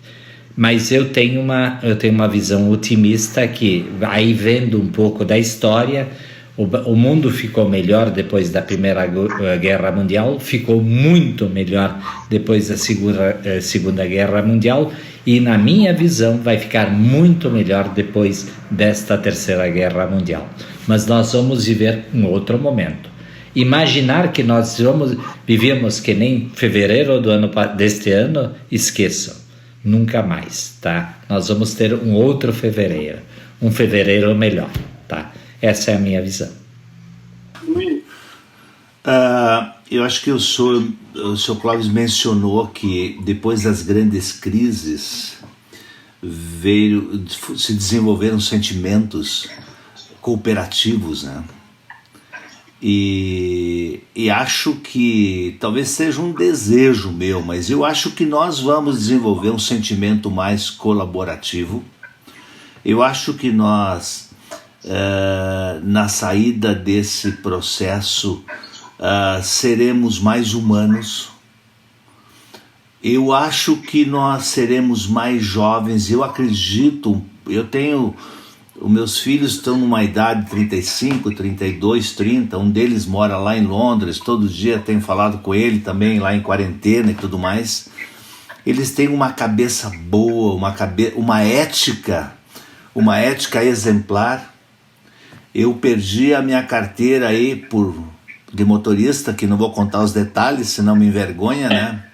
mas eu tenho uma visão otimista que, aí vendo um pouco da história, o mundo ficou melhor depois da Primeira Guerra Mundial, ficou muito melhor depois da Segunda Guerra Mundial, e na minha visão vai ficar muito melhor depois desta Terceira Guerra Mundial. Mas nós vamos viver um outro momento. Imaginar que nós vivíamos que nem fevereiro deste ano, esqueçam. Nunca mais, tá? Nós vamos ter um outro fevereiro. Um fevereiro melhor, tá? Essa é a minha visão.
Eu acho que o senhor Clóvis mencionou que depois das grandes crises se desenvolveram sentimentos cooperativos, né? E acho que talvez seja um desejo meu, mas eu acho que nós vamos desenvolver um sentimento mais colaborativo. Eu acho que nós, na saída desse processo, seremos mais humanos. Eu acho que nós seremos mais jovens. Eu acredito, os meus filhos estão numa idade de 35, 32, 30, um deles mora lá em Londres, todo dia tenho falado com ele também, lá em quarentena e tudo mais. Eles têm uma cabeça boa, uma ética exemplar. Eu perdi a minha carteira aí de motorista, que não vou contar os detalhes, senão me envergonha, né?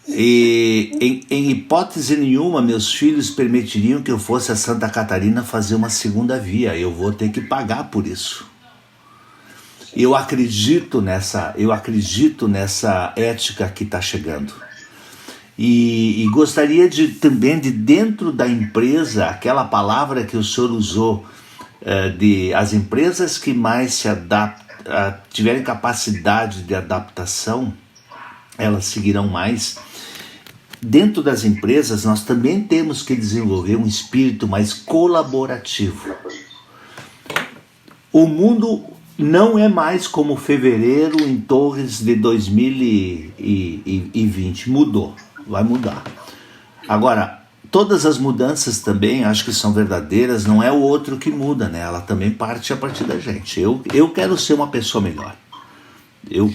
E em hipótese nenhuma meus filhos permitiriam que eu fosse a Santa Catarina fazer uma segunda via. Eu vou ter que pagar por isso. Eu acredito nessa ética que está chegando. E gostaria também de dentro da empresa, aquela palavra que o senhor usou, de as empresas que mais se tiverem capacidade de adaptação, elas seguirão mais. Dentro das empresas, nós também temos que desenvolver um espírito mais colaborativo. O mundo não é mais como fevereiro em Torres de 2020. Mudou, vai mudar. Agora, todas as mudanças também acho que são verdadeiras, não é o outro que muda, né? Ela também parte a partir da gente. Eu quero ser uma pessoa melhor. Eu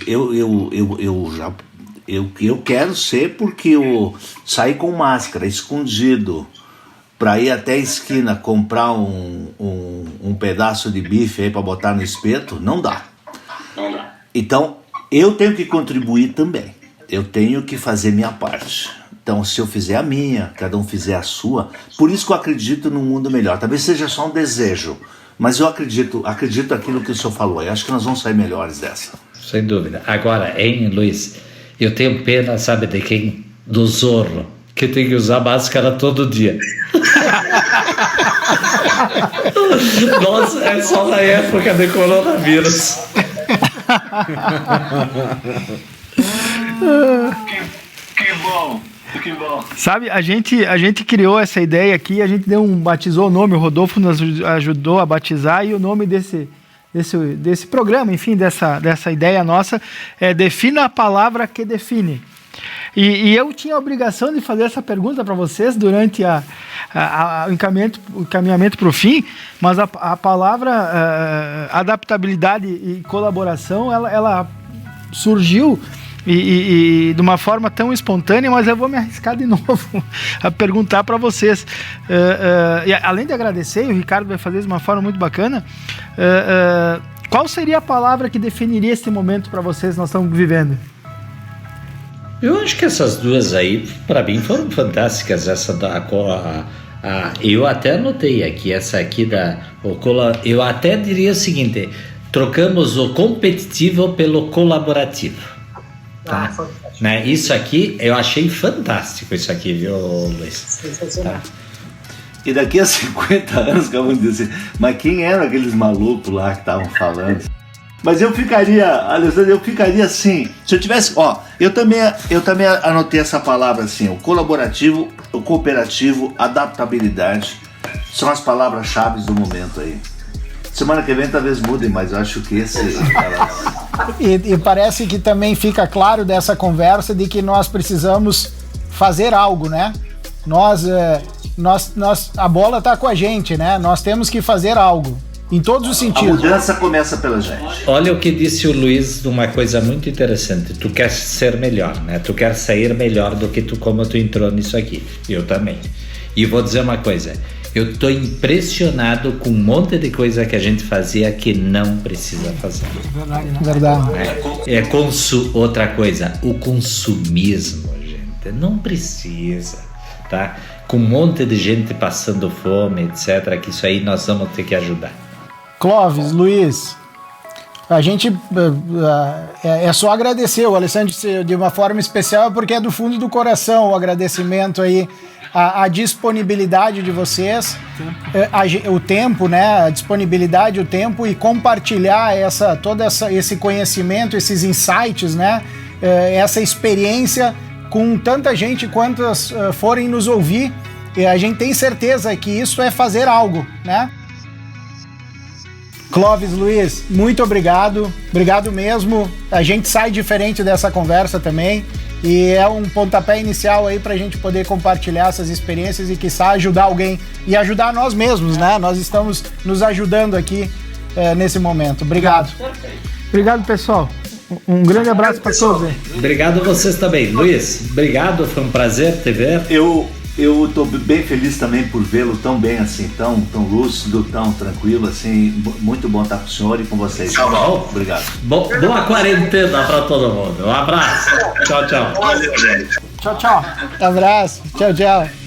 quero ser, porque eu sair com máscara, escondido, para ir até a esquina comprar um pedaço de bife aí para botar no espeto, não dá. Então, eu tenho que contribuir também. Eu tenho que fazer minha parte. Então, se eu fizer a minha, cada um fizer a sua, por isso que eu acredito num mundo melhor. Talvez seja só um desejo, mas eu acredito aquilo que o senhor falou. Eu acho que nós vamos sair melhores dessa.
Sem dúvida. Agora, hein, Luiz? Eu tenho pena, sabe de quem? Do Zorro, que tem que usar máscara todo dia. Nossa, é só na época de coronavírus.
Que bom.
Sabe, a gente criou essa ideia aqui, a gente batizou o nome, o Rodolfo nos ajudou a batizar, e o nome desse programa, enfim, dessa ideia nossa, defina a palavra que define. E eu tinha a obrigação de fazer essa pergunta para vocês durante o encaminhamento para o fim, mas a palavra adaptabilidade e colaboração, ela surgiu e de uma forma tão espontânea, mas eu vou me arriscar de novo a perguntar para vocês. E além de agradecer, o Ricardo vai fazer de uma forma muito bacana, qual seria a palavra que definiria este momento para vocês que nós estamos vivendo?
Eu acho que essas duas aí, para mim, foram fantásticas. Essa eu até anotei aqui, essa aqui eu até diria o seguinte: trocamos o competitivo pelo colaborativo. Tá? Né? Isso aqui, eu achei fantástico, isso aqui, viu, Luiz? Tá.
E daqui a 50 anos, que vamos dizer, mas quem eram aqueles malucos lá que estavam falando? Mas eu ficaria, Alessandro, assim, se eu tivesse, eu também anotei essa palavra assim, o colaborativo, o cooperativo, adaptabilidade, são as palavras-chave do momento aí. Semana que vem talvez mudem, mas eu acho que esse...
E parece que também fica claro dessa conversa de que nós precisamos fazer algo, né? A bola está com a gente, né? Nós temos que fazer algo, em todos os sentidos.
A mudança começa pela gente.
Olha o que disse o Luiz, uma coisa muito interessante. Tu quer ser melhor, né? Tu quer sair melhor do que como tu entrou nisso aqui. Eu também. E vou dizer uma coisa. Eu tô impressionado com um monte de coisa que a gente fazia que não precisa fazer.
Verdade, né?
Verdade.
Outra coisa, o consumismo, gente, não precisa, tá? Com um monte de gente passando fome, etc., que isso aí nós vamos ter que ajudar.
Clóvis, Luiz, a gente é só agradecer o Alessandro de uma forma especial, porque é do fundo do coração o agradecimento aí, a disponibilidade de vocês, o tempo, né, a disponibilidade, o tempo, e compartilhar esse conhecimento, esses insights, né, essa experiência com tanta gente quantas forem nos ouvir. E a gente tem certeza que isso é fazer algo, né? Clóvis, Luiz, muito obrigado. Obrigado mesmo. A gente sai diferente dessa conversa também. E é um pontapé inicial aí pra gente poder compartilhar essas experiências e, quiçá, ajudar alguém e ajudar nós mesmos, né? Nós estamos nos ajudando aqui nesse momento. Obrigado.
Obrigado, pessoal. Um grande abraço para todos.
Obrigado a vocês também. Luiz, obrigado. Foi um prazer te ver.
Eu estou bem feliz também por vê-lo tão bem assim, tão lúcido, tão tranquilo assim. Muito bom estar com o senhor e com vocês.
Tá bom.
Obrigado.
Boa quarentena para todo mundo. Um abraço. Tchau, tchau.
Tchau, tchau. Abraço. Tchau, tchau.